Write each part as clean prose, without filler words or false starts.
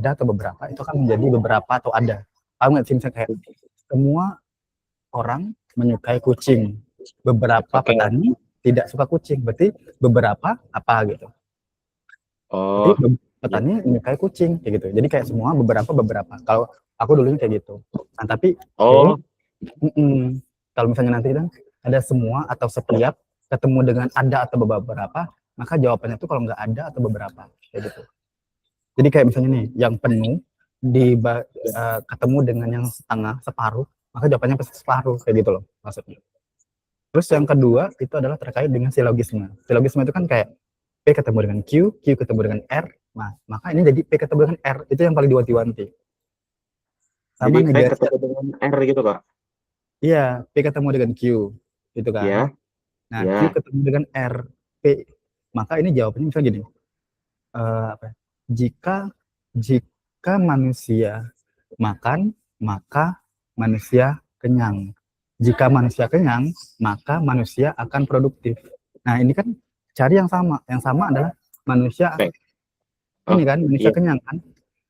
ada atau beberapa itu akan menjadi beberapa atau ada. Paham nggak sih? Misalnya kayak semua orang menyukai kucing, beberapa petani tidak suka kucing, berarti beberapa apa gitu. Berarti petani menyukai kucing kayak gitu. Jadi kayak semua beberapa. Kalau aku dulunya kayak gitu. Nah tapi kalau misalnya nanti kan ada semua atau setiap ketemu dengan ada atau beberapa, maka jawabannya itu kalau nggak ada atau beberapa kayak gitu. Jadi kayak misalnya nih yang penuh ketemu dengan yang setengah, separuh, maka jawabannya pasti separuh kayak gitu loh maksudnya. Terus yang kedua itu adalah terkait dengan silogisme. Silogisme itu kan kayak P ketemu dengan Q, Q ketemu dengan R, nah maka ini jadi P ketemu dengan R, itu yang paling diwanti-wanti. Sama jadi P ketemu dengan R gitu Kak? Iya, P ketemu dengan Q, gitu kan. Iya. Nah, Q ketemu dengan R, P. Maka ini jawabannya misalnya gini, jika manusia makan, maka manusia kenyang. Jika manusia kenyang, maka manusia akan produktif. Nah, ini kan cari yang sama. Yang sama adalah manusia ini kan, manusia kenyang kan?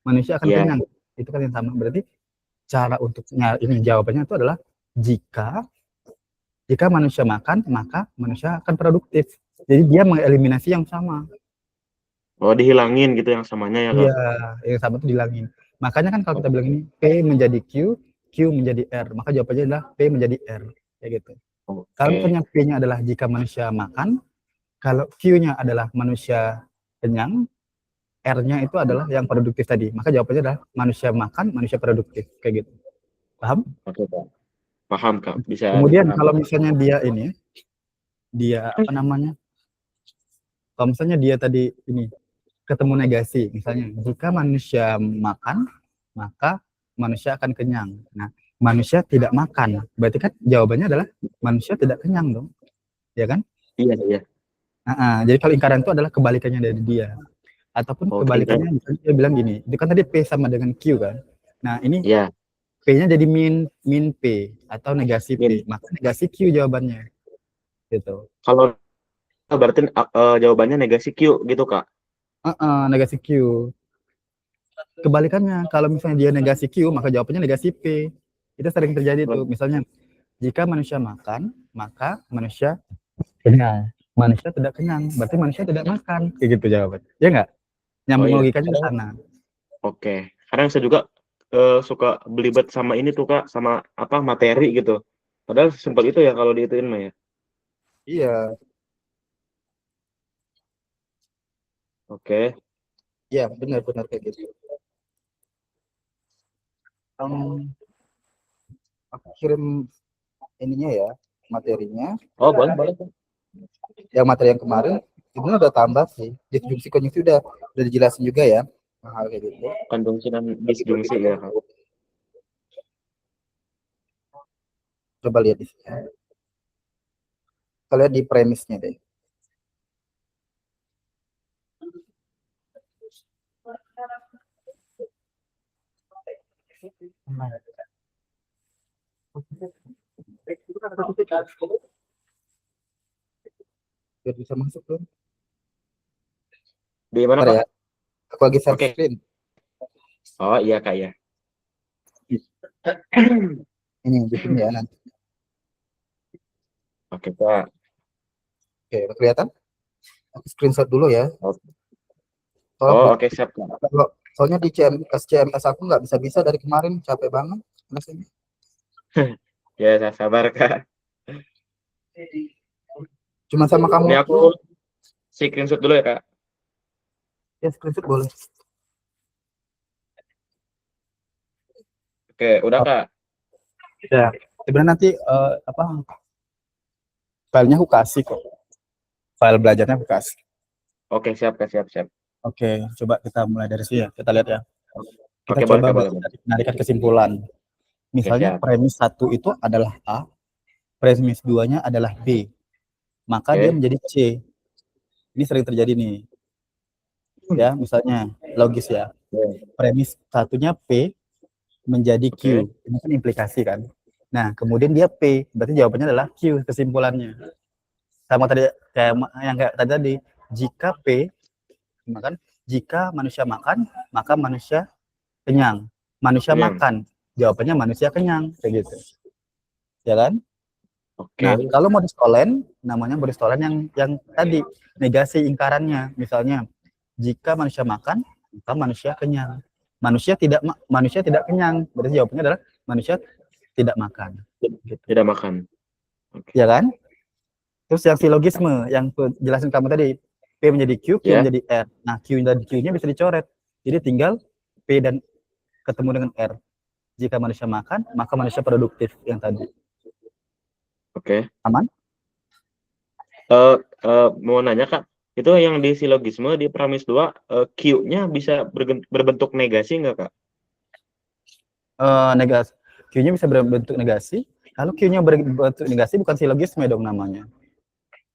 Manusia akan kenyang. Itu kan yang sama. Berarti cara untuk ini jawabannya itu adalah jika manusia makan, maka manusia akan produktif. Jadi dia mengeliminasi yang sama. Oh, dihilangin gitu yang samanya ya Kak? Iya, yang sama itu dihilangin. Makanya kan kalau kita bilang ini P menjadi Q, Q menjadi R, maka jawabannya adalah P menjadi R, kayak gitu. Kalau misalnya P-nya adalah jika manusia makan, kalau Q-nya adalah manusia kenyang, R-nya itu adalah yang produktif tadi. Maka jawabannya adalah manusia makan, manusia produktif, kayak gitu. Paham? Oke Kak. Paham Kak. Bisa. Kemudian kalau misalnya dia apa namanya? Kalau misalnya dia tadi ini ketemu negasi, misalnya jika manusia makan, maka manusia akan kenyang. Nah, manusia tidak makan, berarti kan jawabannya adalah manusia tidak kenyang dong, ya kan? Iya. Jadi kalau lingkaran itu adalah kebalikannya dari dia, ataupun kebalikannya misalnya dia bilang gini, itu kan tadi P sama dengan Q kan? Nah ini P-nya jadi min P atau negasi P, maka negasi Q jawabannya, gitu. Kalau berarti jawabannya negasi Q gitu Kak? Negasi Q. Kebalikannya, kalau misalnya dia negasi Q, maka jawabannya negasi P. Itu sering terjadi tuh. Misalnya, jika manusia makan, maka manusia kenyang. Manusia tidak kenyang, berarti manusia tidak makan. Kayak gitu jawabannya. Ya nggak? Nyambung logikanya ke sana. Oke. Kadang saya juga suka belibet sama ini tuh Kak, sama apa materi gitu. Padahal sempat itu ya kalau diituin mah ya. Iya. Oke. Iya, benar kayak gitu. Aku kirim ininya ya, materinya. Oh, boleh. Yang materi yang kemarin sebenarnya udah tambah sih. Disjungsi konjungsi udah dijelasin juga ya. Hal kayak gitu. Konjungsi dan disjungsi ya Kak. Coba lihat di sini. Kita lihat di premisnya deh. Biar bisa masuk dong. Di mana Pak? Ya. Aku lagi share screen. Oh iya Kak ya. Ini di sini ya nanti. Oke Pak. Oke, udah kelihatan? Aku screenshot dulu ya. Oke siap Kak. Soalnya di CMS aku nggak bisa dari kemarin, capek banget. Ya, saya sabar Kak. Cuma sama kamu. Ini aku screenshot dulu ya Kak. Ya, screenshot boleh. Oke, udah Kak. Ya, sebenarnya nanti filenya aku kasih kok. File belajarnya aku kasih. Oke, siap Kak, siap. Oke, coba kita mulai dari sini ya. Kita lihat ya. Kita Oke, coba boleh. menarikkan kesimpulan. Misalnya premis 1 itu adalah A, premis 2-nya adalah B. Maka dia menjadi C. Ini sering terjadi nih. Ya, misalnya logis ya. Premis 1-nya P menjadi Q. Ini kan implikasi kan. Nah, kemudian dia P, berarti jawabannya adalah Q kesimpulannya. Sama tadi kayak yang kayak tadi, jika P, jika manusia makan, maka manusia kenyang. Manusia Kenyang. makan, jawabannya manusia kenyang, kayak gitu. Ya kan? Oke. Nah, kalau modus tolen, namanya modus tolen yang tadi negasi ingkarannya. Misalnya, jika manusia makan, maka manusia kenyang. Manusia tidak kenyang. Berarti jawabannya adalah manusia tidak makan. Gitu. Tidak makan. Oke. Ya kan? Terus yang silogisme yang jelasin kamu tadi, P menjadi Q, Q Ya. menjadi R. Nah, Q dan Q-nya bisa dicoret. Jadi tinggal P dan ketemu dengan R. Jika manusia makan, maka manusia produktif yang tadi. Oke. Aman? Mau nanya Kak, itu yang di silogisme di premis 2 Q-nya bisa berbentuk negasi nggak Kak? Negasi. Q-nya bisa berbentuk negasi. Kalau Q-nya berbentuk negasi bukan silogisme dong namanya.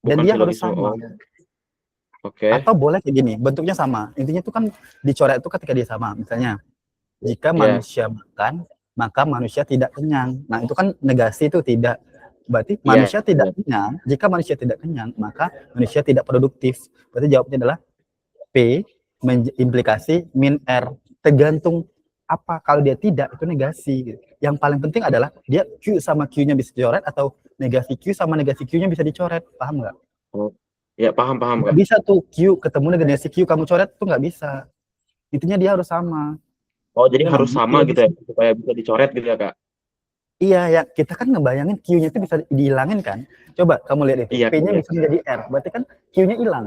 Dan Bukan dia harus silogisme. sama. Oh, oke. Atau boleh kayak gini, bentuknya sama. Intinya itu kan dicoret itu ketika dia sama. Misalnya, jika Ya. manusia makan, maka manusia tidak kenyang. Nah, itu kan negasi itu tidak. Berarti Iya. manusia tidak kenyang. Jika manusia tidak kenyang, maka manusia tidak produktif. Berarti jawabnya adalah P implikasi min R. Tergantung apa. Kalau dia tidak, itu negasi. Yang paling penting adalah dia Q sama Q-nya bisa dicoret atau negasi Q sama negasi Q-nya bisa dicoret. Paham nggak? Oh, ya paham Nggak Kak. bisa tuh Q ketemu negasi Q kamu coret tuh nggak bisa. Intinya dia harus sama. Oh, jadi Itu harus namanya sama gitu ya silogisme. supaya bisa dicoret gitu ya Kak? Iya, ya kita kan ngebayangin Q-nya itu bisa dihilangin kan. Coba kamu lihat itu, Iya, P-nya iya. bisa menjadi R. Berarti kan Q-nya hilang.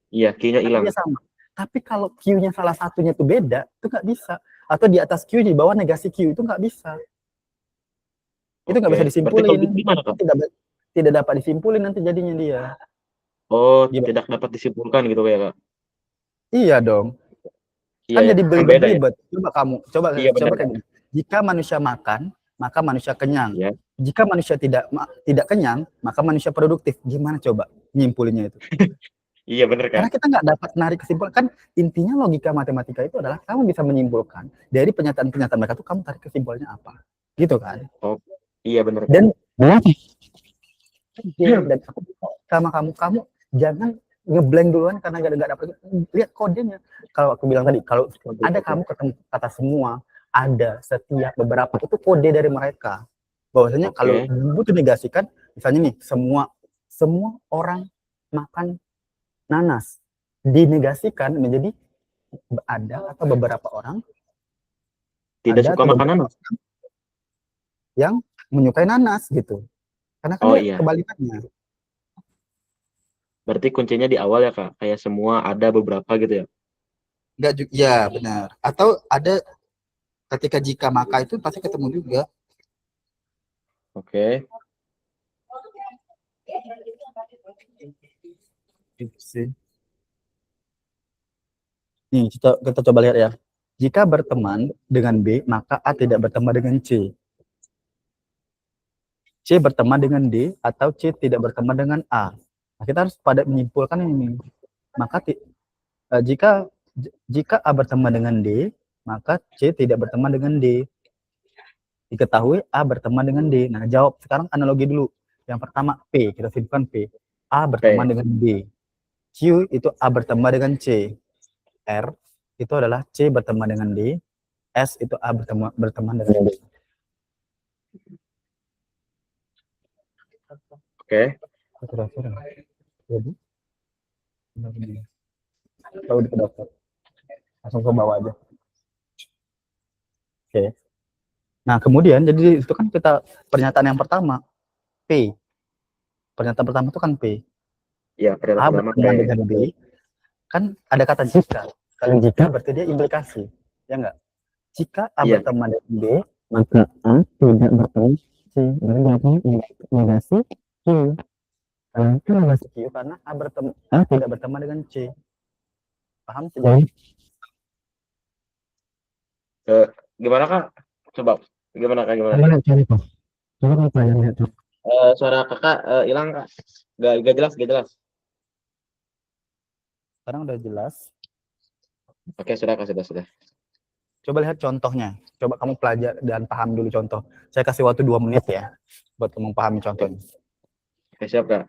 Iya, Q-nya Karena hilang. dia sama. Tapi kalau Q-nya salah satunya itu beda, itu nggak bisa. Atau di atas Q, di bawah negasi Q, itu nggak bisa. Itu nggak Oke. bisa Berarti kalau disimpulin. gitu gimana Kak? Tidak dapat disimpulin nanti jadinya dia. Oh, Gimana? tidak dapat disimpulkan gitu ya Kak? Iya dong. Iya Kan ya, jadi kan beda ya? belibet. Iya benar Coba Kak. kayak gini. Jika manusia makan, maka manusia kenyang. Iya. Jika manusia tidak kenyang, maka manusia produktif. Gimana coba nyimpulinnya itu? Iya benar Kak. Karena kita nggak dapat narik kesimpulan. Kan intinya logika matematika itu adalah kamu bisa menyimpulkan dari pernyataan-pernyataan mereka tuh kamu tarik kesimpulannya apa. Gitu kan? Oh, iya benar Kak. Dan dan aku sama kamu jangan ngeblank duluan karena nggak dapat lihat kodenya. Kalau aku bilang tadi, kalau ada kamu ketemu kata semua, ada, setiap, beberapa itu kode dari mereka. Bahwasanya kalau Oke. butuh negasikan, misalnya nih semua orang makan nanas dinegasikan menjadi ada atau beberapa orang, Tidak ada suka atau makanan. beberapa orang yang menyukai nanas gitu. Karena kan Oh dia iya. kebalikannya. Berarti kuncinya di awal ya Kak. Kayak semua ada beberapa gitu ya. Enggak juga, ya benar. Atau ada ketika jika maka itu pasti ketemu juga. Oke. Gitu sih. Nih, kita coba lihat ya. Jika berteman dengan B, maka A tidak berteman dengan C. C berteman dengan D atau C tidak berteman dengan A. Nah, kita harus pada menyimpulkan ini. Maka jika A berteman dengan D, maka C tidak berteman dengan D. Diketahui A berteman dengan D. Nah, jawab sekarang analogi dulu. Yang pertama P, kita simpulkan P. A berteman Oke. dengan B. Q itu A berteman dengan C. R itu adalah C berteman dengan D. S itu A berteman dengan D. Oke. Kira-kira. Jadi, tahu di daftar. Langsung ke bawah aja. Oke. Nah, kemudian jadi itu kan kita pernyataan yang pertama P. Pernyataan pertama itu kan P. Iya, pernyataan A pertama berteman P. dengan B. Kan ada kata jika. Kalau jika berarti dia implikasi. Ya enggak? Jika A Iya. berteman dengan B, maka A tidak berteman C. Berarti jawabnya negasi Q. Itu negasi Q karena A tidak berteman dengan C. Paham sejauh ini? Gimana Kak? Coba. Gimana Kak? Gimana? Coba lihat contoh. Coba kamu pelajari lihat contoh. Suara Kakak hilang Kak. Gak jelas, gak jelas. Sekarang udah jelas. Oke, sudah Kak, sudah. Coba lihat contohnya. Coba kamu pelajari dan paham dulu contoh. Saya kasih waktu 2 menit ya buat kamu pahami contohnya. Oke, siap Kak.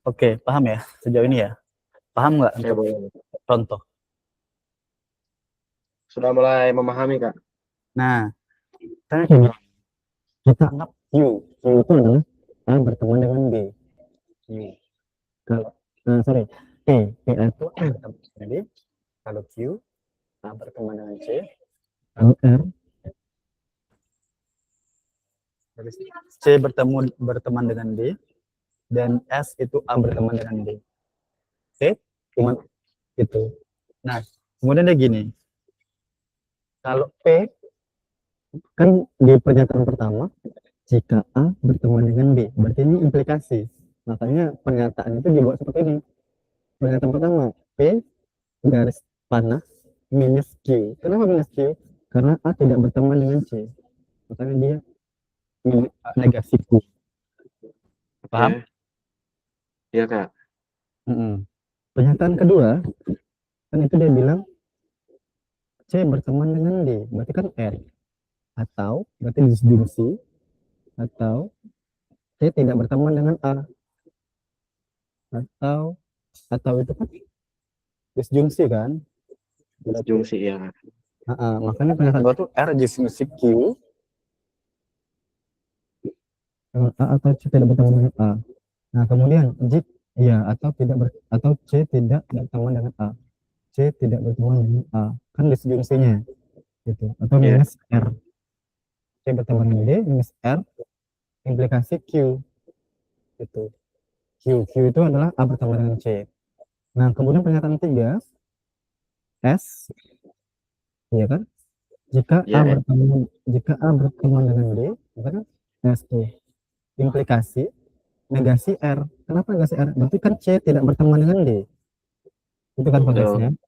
Oke, paham ya sejauh ini ya? Paham nggak Oke, untuk boleh. contoh? Sudah mulai memahami, Kak. Nah, misalnya kayak gini, kita anggap Q. Q itu adalah A berteman dengan B. Q. Kalau, sorry, P. P itu A berteman dengan B. Kalau Q, A berteman dengan C. Kalau R, C berteman dengan D. Dan S itu A berteman dengan D. Oke? Cuma itu. Nah, kemudian dia gini. Kalau P, kan di pernyataan pertama, jika A berteman dengan B, berarti ini implikasi. Makanya pernyataan itu dibuat seperti ini. Pernyataan pertama, P garis panah minus Q. Kenapa minus Q? Karena A tidak berteman dengan C. Makanya dia negasi Q. Paham? Oke. Iya, Kak. Pernyataan kedua, kan itu dia bilang C berteman dengan D. Berarti kan R. Atau, berarti disjungsi. Atau C tidak berteman dengan A. Atau, itu kan disjungsi kan? Berarti, Disjungsi ya, Kak. makanya pernyataan kedua tuh R disjungsi Q. A atau C tidak berteman dengan A. Nah, kemudian jika ya atau C tidak berteman dengan A. C tidak berteman dengan A. Kan disjungsinya gitu. Atau Iya. minus R. C berteman dengan D minus R implikasi Q gitu. Q itu adalah A berteman dengan C. Nah, kemudian pernyataan ketiga S, ya kan? Iya, Jika A berteman dengan D, maka kan S tuh implikasi negasi R. Kenapa negasi R? Berarti kan C tidak berteman dengan D. Itu kan konteksnya. betul.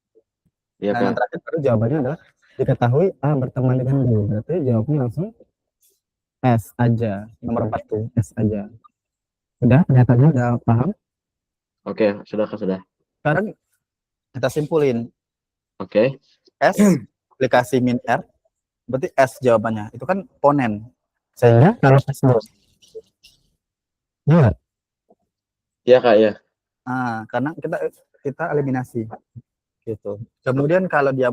Iya, Nah, yang Kak. terakhir baru jawabannya adalah diketahui A berteman dengan D. Berarti jawabnya langsung S aja. Nomor 4 tuh S aja. Udah, pernyataannya udah paham? Oke, sudah, Kak, sudah. Sekarang kita simpulin. Oke. S aplikasi min R, berarti S jawabannya. Itu kan ponen. Sehingga kalau S dulu. Iya. Iya, Kak, ya. Karena kita eliminasi gitu. Kemudian kalau dia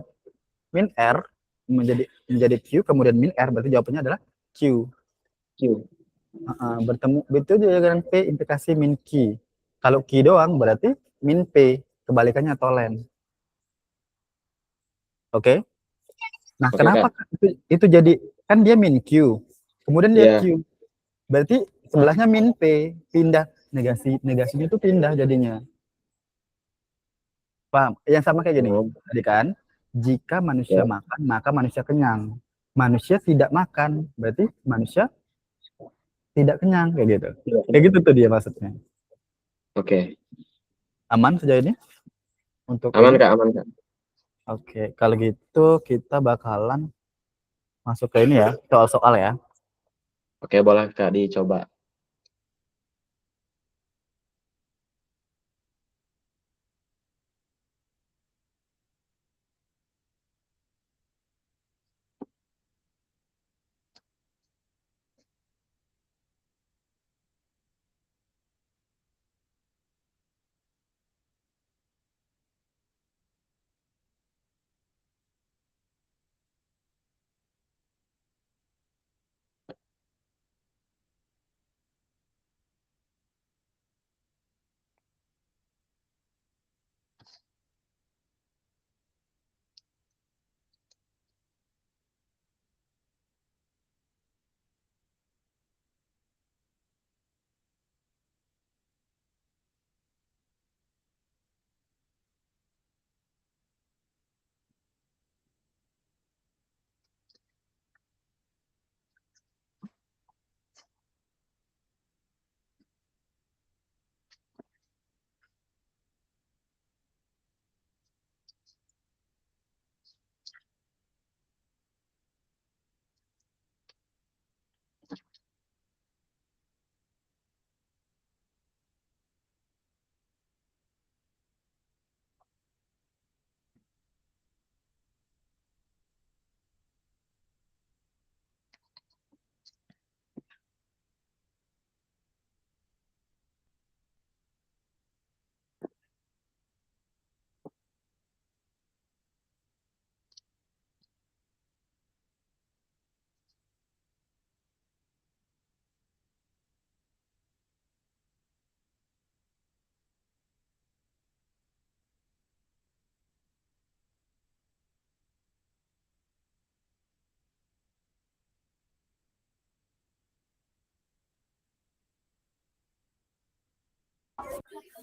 min R menjadi Q, kemudian min R, berarti jawabannya adalah Q. Q. Bertemu itu juga dengan P implikasi min Q. Kalau Q doang berarti min P, kebalikannya tolen. Oke? Nah, Oke, kenapa Kak. itu jadi kan dia min Q. Kemudian dia Iya. Q. Berarti sebelahnya min P, pindah negasinya itu pindah jadinya. Paham? Yang sama kayak gini. Oh, Tadi kan, jika manusia ya. makan, maka manusia kenyang. Manusia tidak makan, berarti manusia tidak kenyang kayak gitu. Iya, Kayak benar. gitu tuh dia maksudnya. Oke. Aman sejauh ini untuk Aman, ini? Kak, aman, Kak. Oke, kalau gitu kita bakalan masuk ke ini ya, soal-soal ya. Oke, boleh, Kak, dicoba.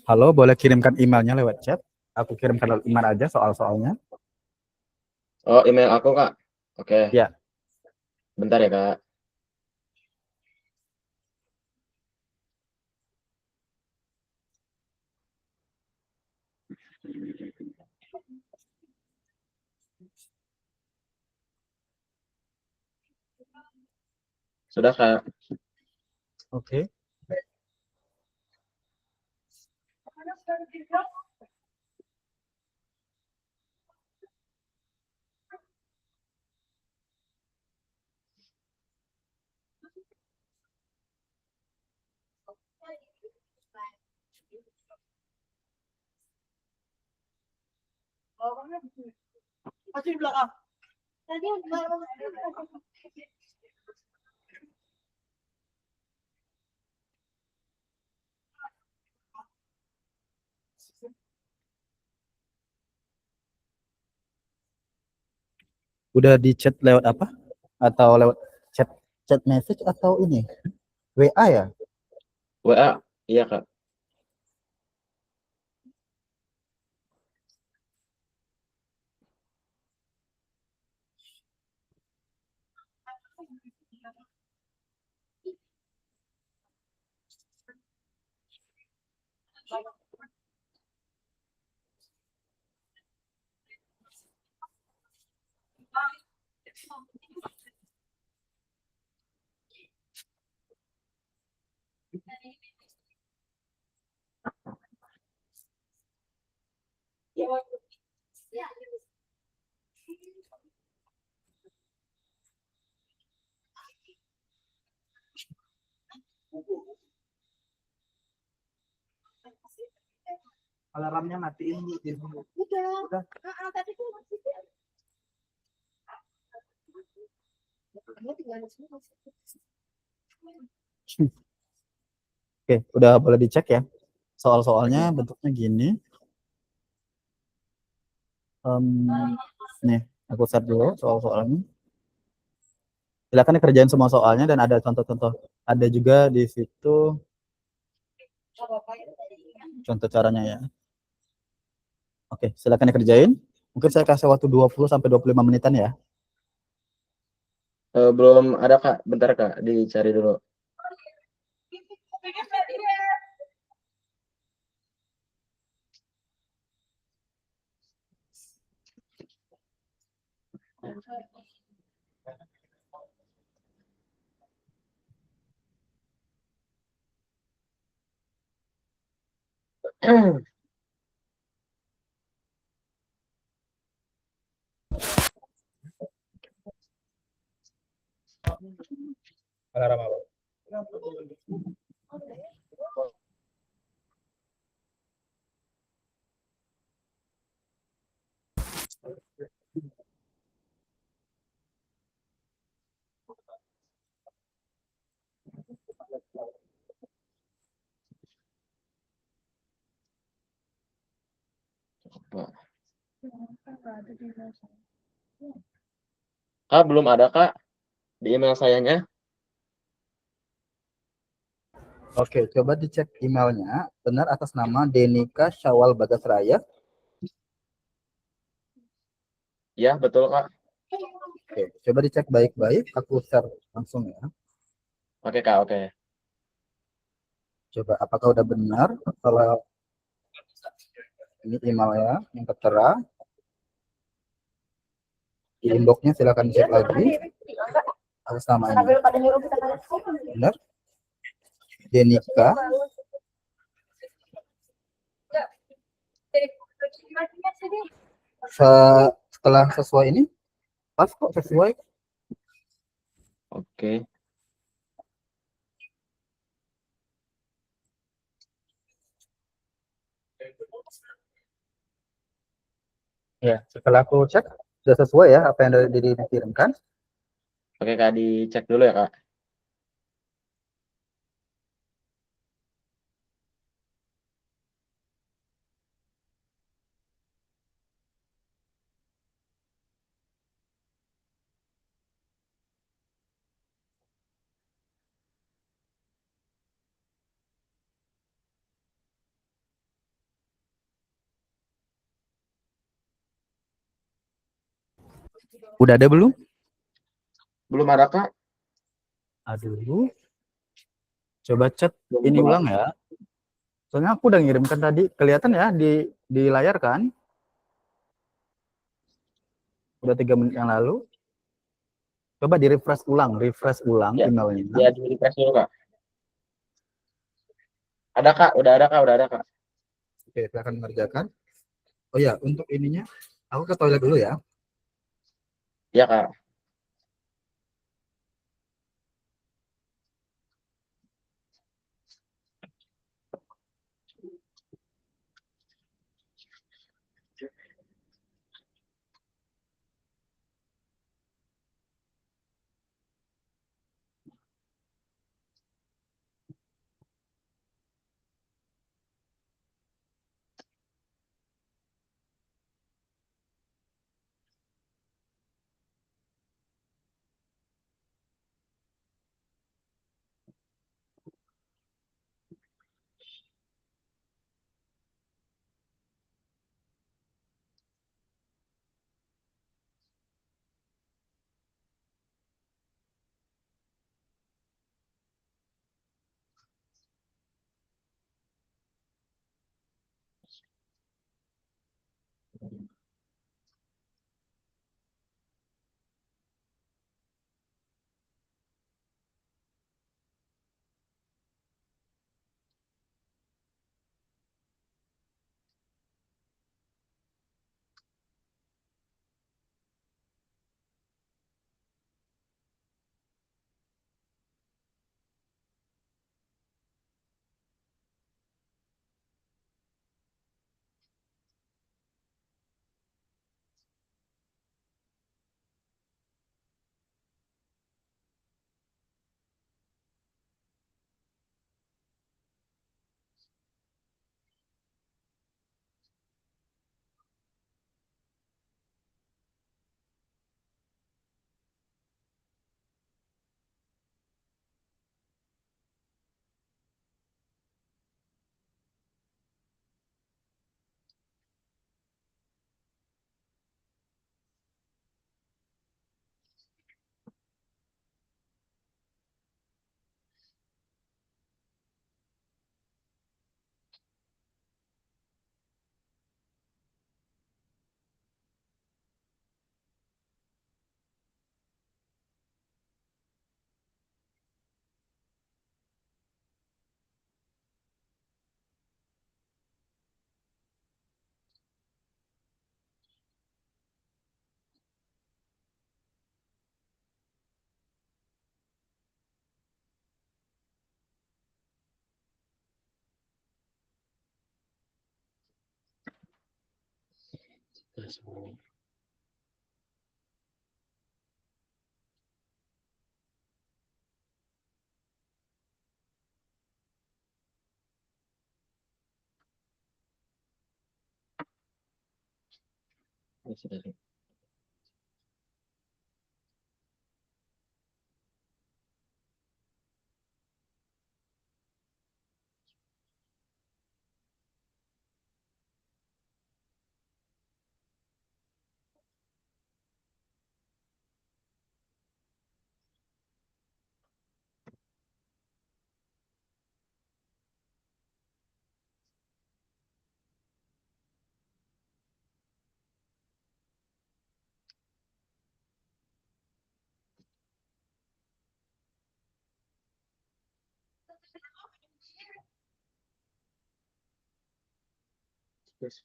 Halo, boleh kirimkan emailnya lewat chat. Aku kirimkan lewat email aja soal-soalnya. Oh, email aku, Kak. Oke, Ya, bentar ya, Kak. Sudah, Kak. oke. Udah di chat lewat apa? Atau lewat chat chat message atau ini? WA ya? WA. Iya, Kak. Alarmnya matiin dulu. Udah. Oke, udah boleh dicek ya. Soal-soalnya Oke. bentuknya gini. Em, nih, aku share dulu soal-soalnya. Silakan dikerjain semua soalnya dan ada contoh-contoh. Ada juga di situ contoh caranya ya. Oke, silakan dikerjain. Mungkin saya kasih waktu 20 sampai 25 menitan ya. Belum ada, Kak. Bentar, Kak. Dicari dulu. Alarm apa? Pak. Kak, belum ada, Kak. Di email sayanya. Oke, coba dicek emailnya. Benar atas nama Denika Syawal Bagasraya. Ya, betul, Kak. Oke, coba dicek baik-baik. Aku share langsung ya. Oke, Kak. Oke. Coba apakah udah benar? Kalau ini emailnya yang tertera di inboxnya silakan cek lagi atas nama ini. Benar? Denika. Setelah sesuai ini pas kok sesuai. Oke. Ya, setelah aku cek sudah sesuai ya apa yang dikirimkan. Oke, Kak. Dicek dulu ya, Kak. Udah ada belum? Belum ada Kak. Aduh, coba chat Belum ini belum ulang ya. Soalnya aku udah ngirimkan tadi, kelihatan ya di layar kan? Udah 3 menit yang lalu. Coba di refresh ulang ya. emailnya. Ya di refresh dulu Kak. Ada Kak, udah ada Kak, udah ada Kak. Oke, saya akan mengerjakan. Oh ya, untuk ininya, aku ke toilet dulu ya. Ya Kak. Yes.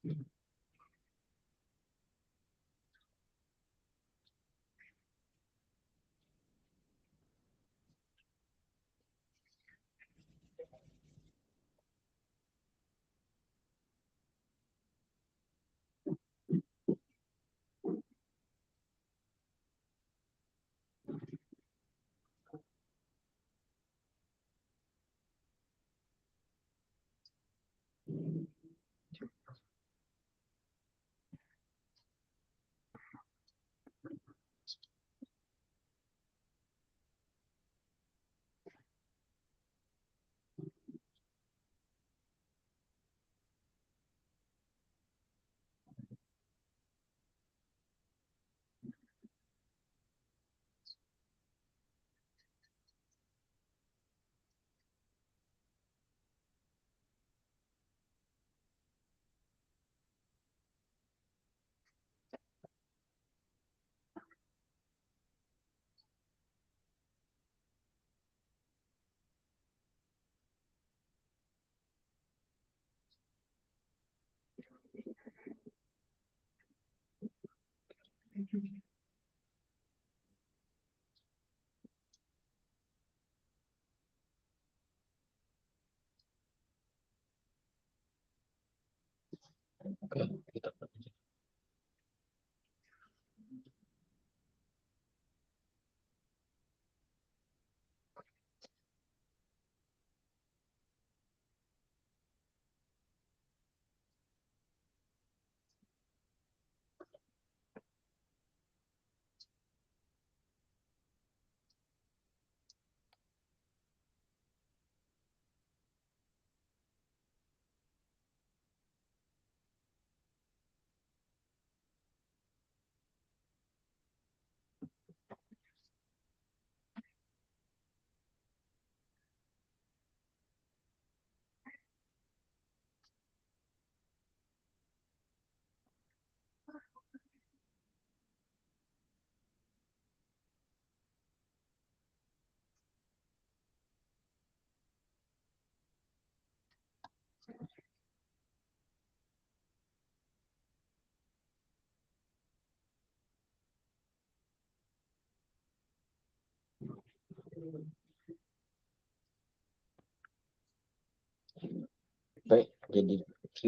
Oke, kita baik jadi Q.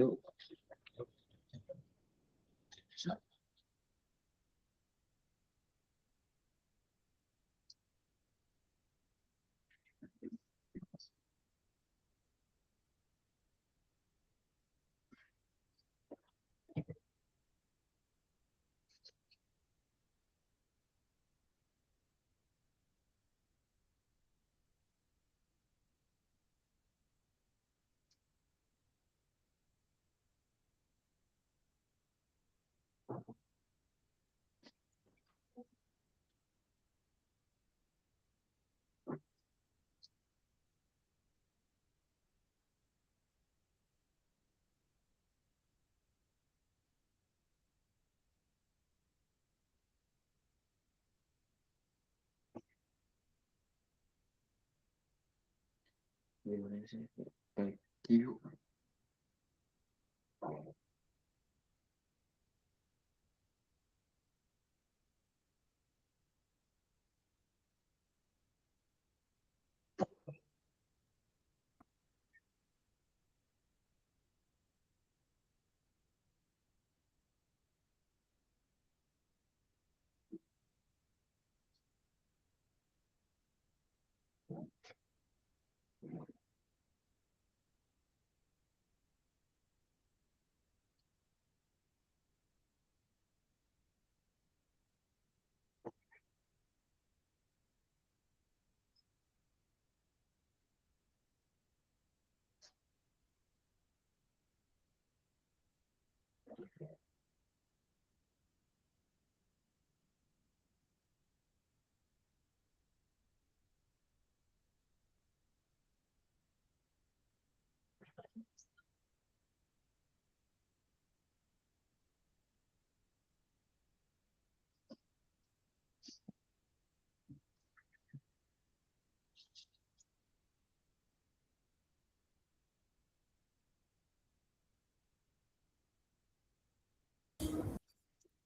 Gimana sih? Baik, Q.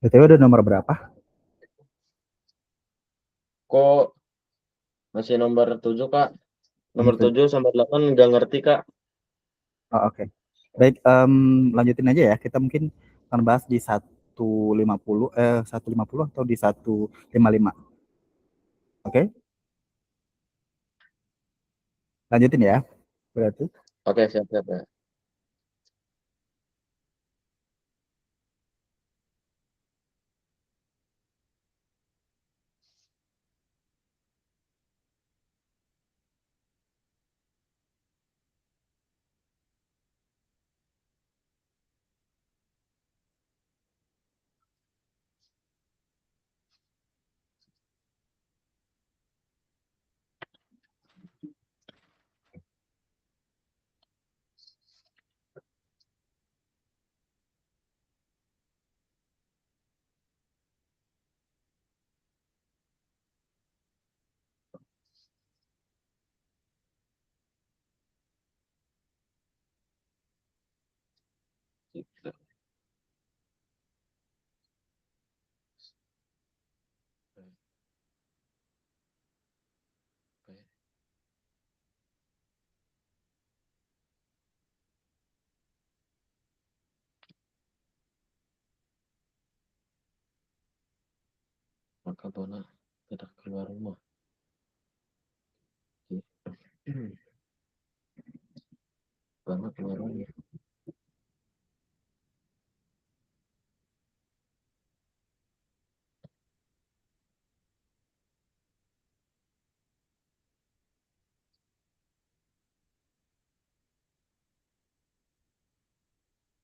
BTW udah nomor berapa? Kok masih nomor 7 Kak? Nomor Nomor 7 sampai 8 nggak ngerti Kak. Oh, oke. Baik, lanjutin aja ya. Kita mungkin akan bahas di 150, 150 atau di 155. Oke, lanjutin ya. Berarti. Oke, siap-siap ya. Gitu. Oke. Maka Bona tidak keluar rumah. Bona keluar rumah.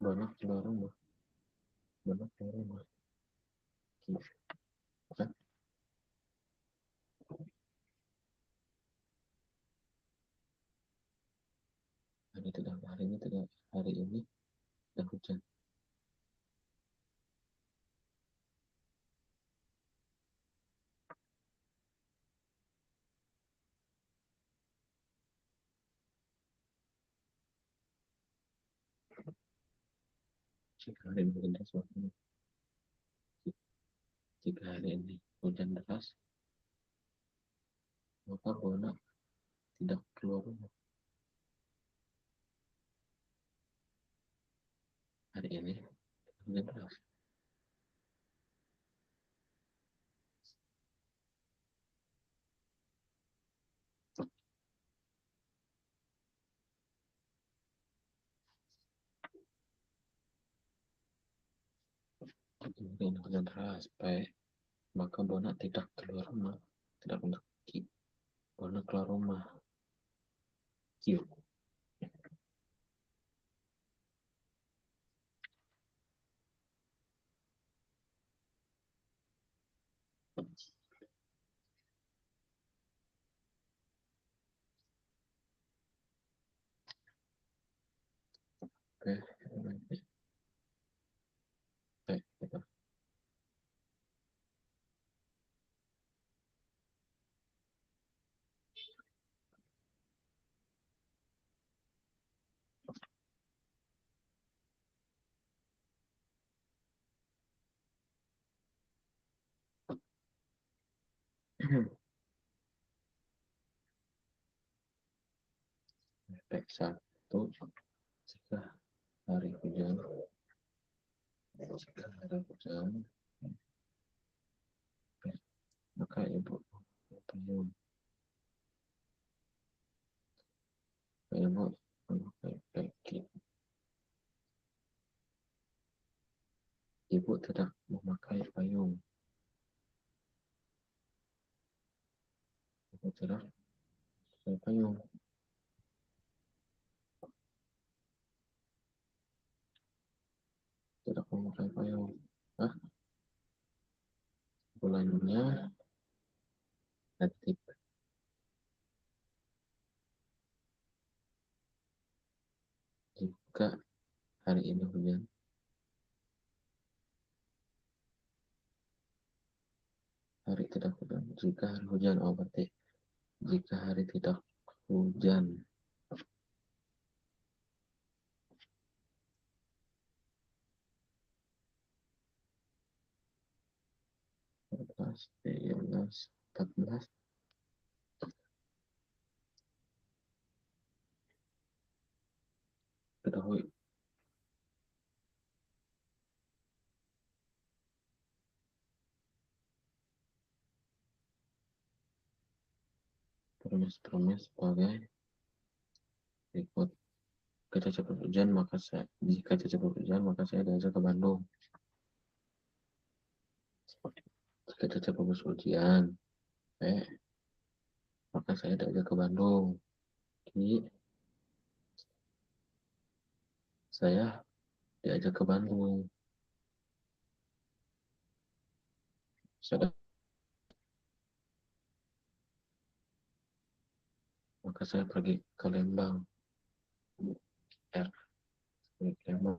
Bona keluar rumah. Bona keluar rumah. Oke. Hari ini tidak hari ini tidak hujan. Jika hari ini hujan deras, jika hari ini hujan deras, maka Bona tidak keluar rumah. Hari ini hujan deras. Hari ini hujan deras, maka Bona tidak keluar rumah. Tidak pergi. Bona keluar rumah. Q. Oke. Oke. Efek 1 jika hari hujan, maka ibu payung, ibu memakai peci. Ibu tidak memakai payung. Ibu tidak memakai payung. Tidak memakai payung. Hah? Bulannya aktif. Jika hari ini hujan, hari tidak hujan. Jika hari hujan, oh berarti jika hari tidak hujan, 14, 13, 14. Ketahui. Premis sebagai berikut. Jika Caca hujan, maka saya diajak ke Bandung. Jika Caca ujian, maka saya diajak ke Bandung. Saya diajak ke Bandung. Maka saya pergi ke Lembang. Lembang.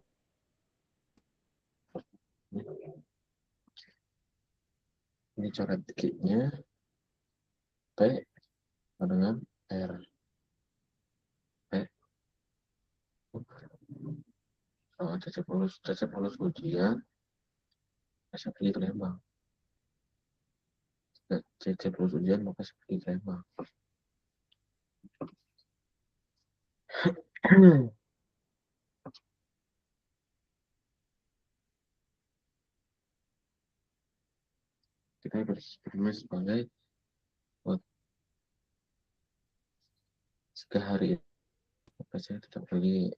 Ini coret Q-nya, P dengan R. P. Caca lulus ujian, saya pergi ke Lembang. Caca lulus ujian, maka saya pergi ke Lembang. Kita bermain sebagai jika hari ini maka saya tetap pergi.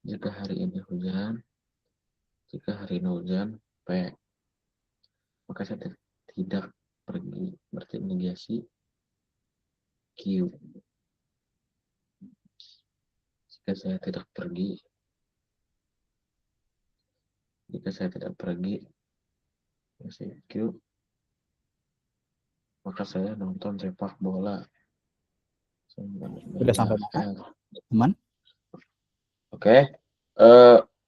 Jika hari ini hujan, P, maka saya tidak pergi, berarti negasi Q. Jika saya tidak pergi, negasi Q, maka saya nonton sepak bola. Udah sampai mana, teman? Oke.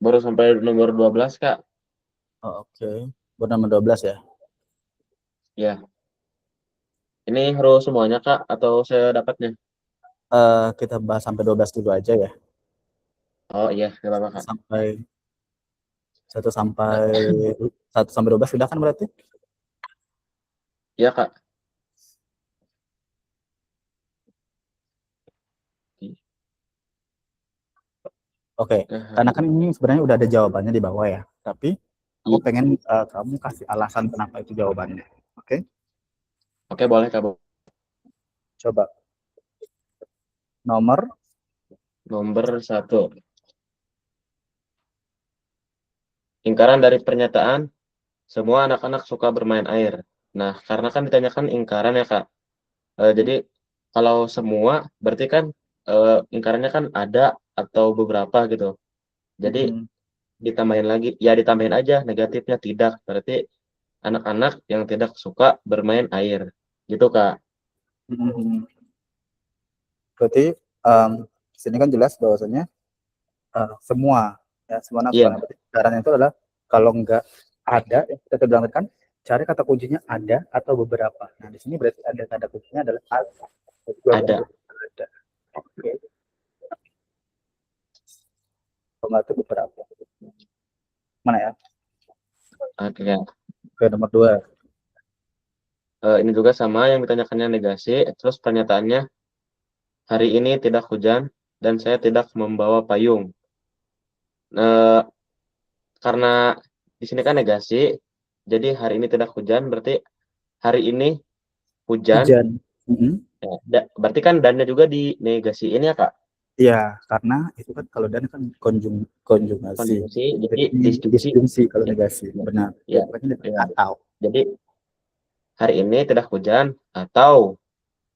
Baru sampai nomor 12, Kak. Oke. Baru nomor 12 ya? Ya. Ini harus semuanya, Kak, atau saya dapatnya? Kita bahas sampai 12 dulu aja ya. Oh iya, nggak apa-apa, Kak. Sampai 1 sampai 12 sudah kan berarti? Iya, Kak. Oke, karena kan ini sebenarnya udah ada jawabannya di bawah ya. Tapi aku pengen kamu kasih alasan kenapa itu jawabannya. Oke? Oke, boleh, Kak. Coba. Nomor 1. Ingkaran dari pernyataan, semua anak-anak suka bermain air. Nah, karena kan ditanyakan ingkaran ya, Kak. Jadi, kalau semua, berarti kan ingkarannya kan ada atau beberapa gitu. Jadi, ditambahin aja negatifnya tidak. Berarti anak-anak yang tidak suka bermain air. Gitu, Kak. berarti di sini kan jelas bahwasanya semua anak Iya. berarti caranya itu adalah kalau nggak ada, kita bilang kan cari kata kuncinya ada atau beberapa. Nah, di sini berarti ada kata kuncinya adalah Ada. Oke. Kalau itu beberapa. Mana ya? Oke. Ke nomor 2. Ini juga sama yang ditanyakannya negasi, terus pernyataannya hari ini tidak hujan dan saya tidak membawa payung. Karena di sini kan negasi, jadi hari ini tidak hujan berarti hari ini hujan. Ya, berarti kan dannya juga di negasi ini ya, Kak? Iya, karena itu kan kalau dan kan konjugasi. Jadi disjungsi kalau negasi. Benar. Ya. Atau. Jadi hari ini tidak hujan atau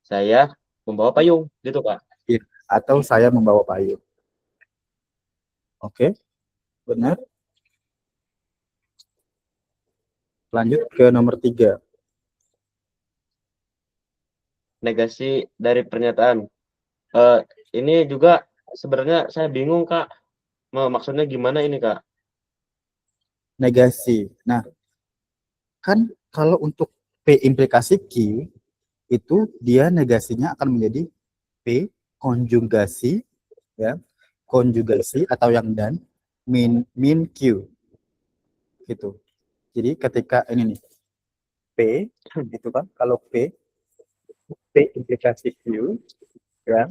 saya membawa payung gitu, Kak. Iya, atau saya membawa payung. Oke. Benar. Lanjut ke nomor 3. Negasi dari pernyataan. Ini juga sebenarnya saya bingung, Kak. Maksudnya gimana ini, Kak? Negasi. Nah, kan kalau untuk P implikasi Q itu dia negasinya akan menjadi P konjugasi ya. Konjugasi atau yang dan min Q. gitu. Jadi ketika ini nih P itu kan kalau P implikasi Q ya.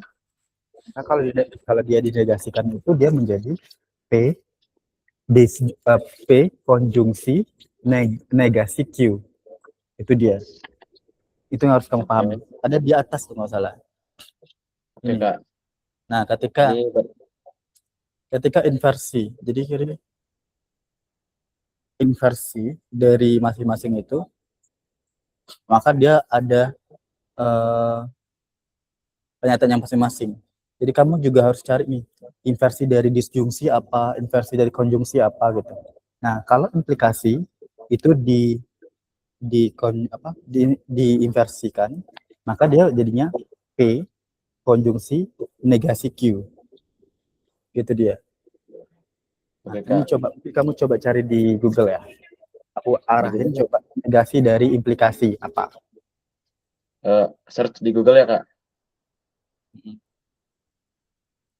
Nah, kalau dia dinegasikan itu dia menjadi P P konjungsi negasi Q. Itu dia. Itu yang harus kamu pahami. Ada di atas tuh nggak salah. Oke, Ini. Kak. Nah, ketika Ini inversi, jadi kira inversi dari masing-masing itu, maka dia ada eh, pernyataan yang masing-masing. Jadi kamu juga harus cari nih inversi dari disjungsi apa, inversi dari konjungsi apa gitu. Nah, kalau implikasi itu diinversikan, maka dia jadinya P konjungsi negasi Q. Gitu dia. Nah, oke, ini Kak. kamu coba cari di Google ya. Aku Di arahin Google. coba negasi dari implikasi apa. Search di Google ya, Kak.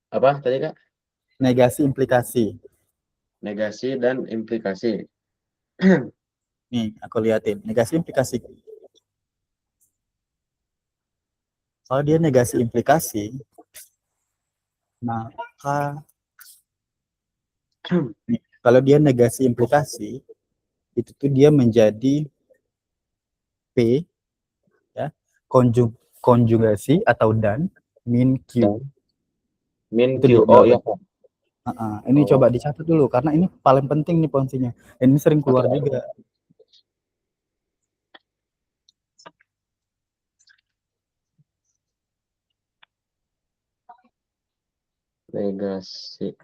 Apa tadi, Kak? Negasi implikasi. Negasi dan implikasi. Nih, aku liatin. Negasi implikasi. Kalau dia negasi implikasi, maka nih, kalau dia negasi implikasi, itu tuh dia menjadi P ya, konjugasi atau dan min Q. Dan min Itu Q. dia Oh iya, jawaban. Kak. Ini Oh, coba dicatat dulu karena ini paling penting nih fungsinya. Ini sering oke. keluar juga. Negasi.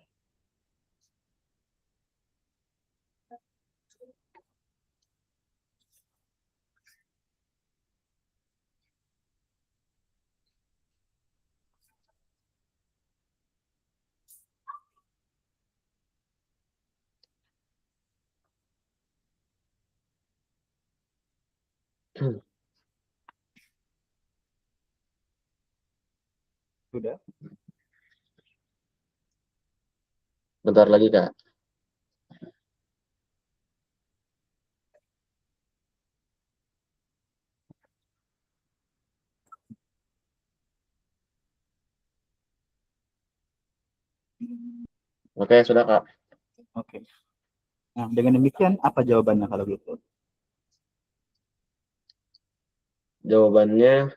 Sudah. Bentar lagi, Kak. Oke, sudah, Kak. Oke. Nah, dengan demikian apa jawabannya kalau gitu? Jawabannya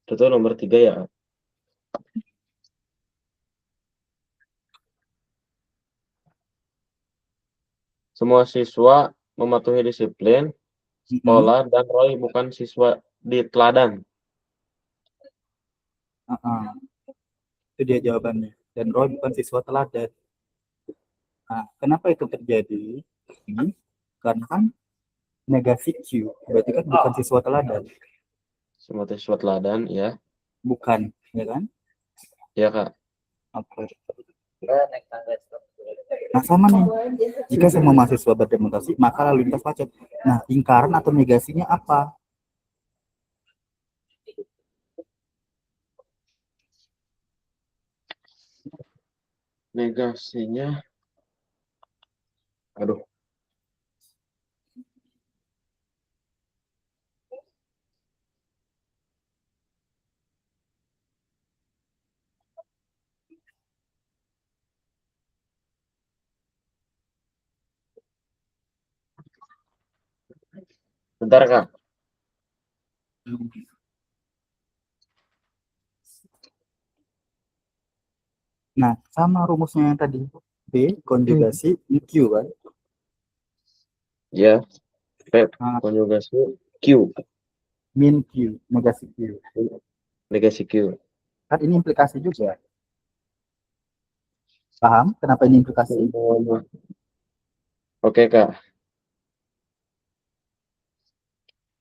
itu nomor 3 ya, Kak. Semua siswa mematuhi disiplin Mm-mm. sekolah dan Roy bukan siswa di teladan. Itu dia jawabannya. Dan Roy bukan siswa teladan. Nah, kenapa itu terjadi? Karena kan negasi Q, berarti kan bukan siswa teladan. Semua siswa teladan, ya. Bukan, ya kan? Ya, Kak. Oke. Nah, sama nih. Jika semua mahasiswa berdemonstrasi, maka lalu lintas macet. Nah, ingkaran atau negasinya apa? Negasinya, aduh, bentar, Kak. Nah, sama rumusnya yang tadi. B konjugasi Q kan? Ya, P Nah, konjugasi Q. min Q, negasi Q. Negasi Q. Kan ini implikasi juga. Paham kenapa ini implikasi? Oke, Kak.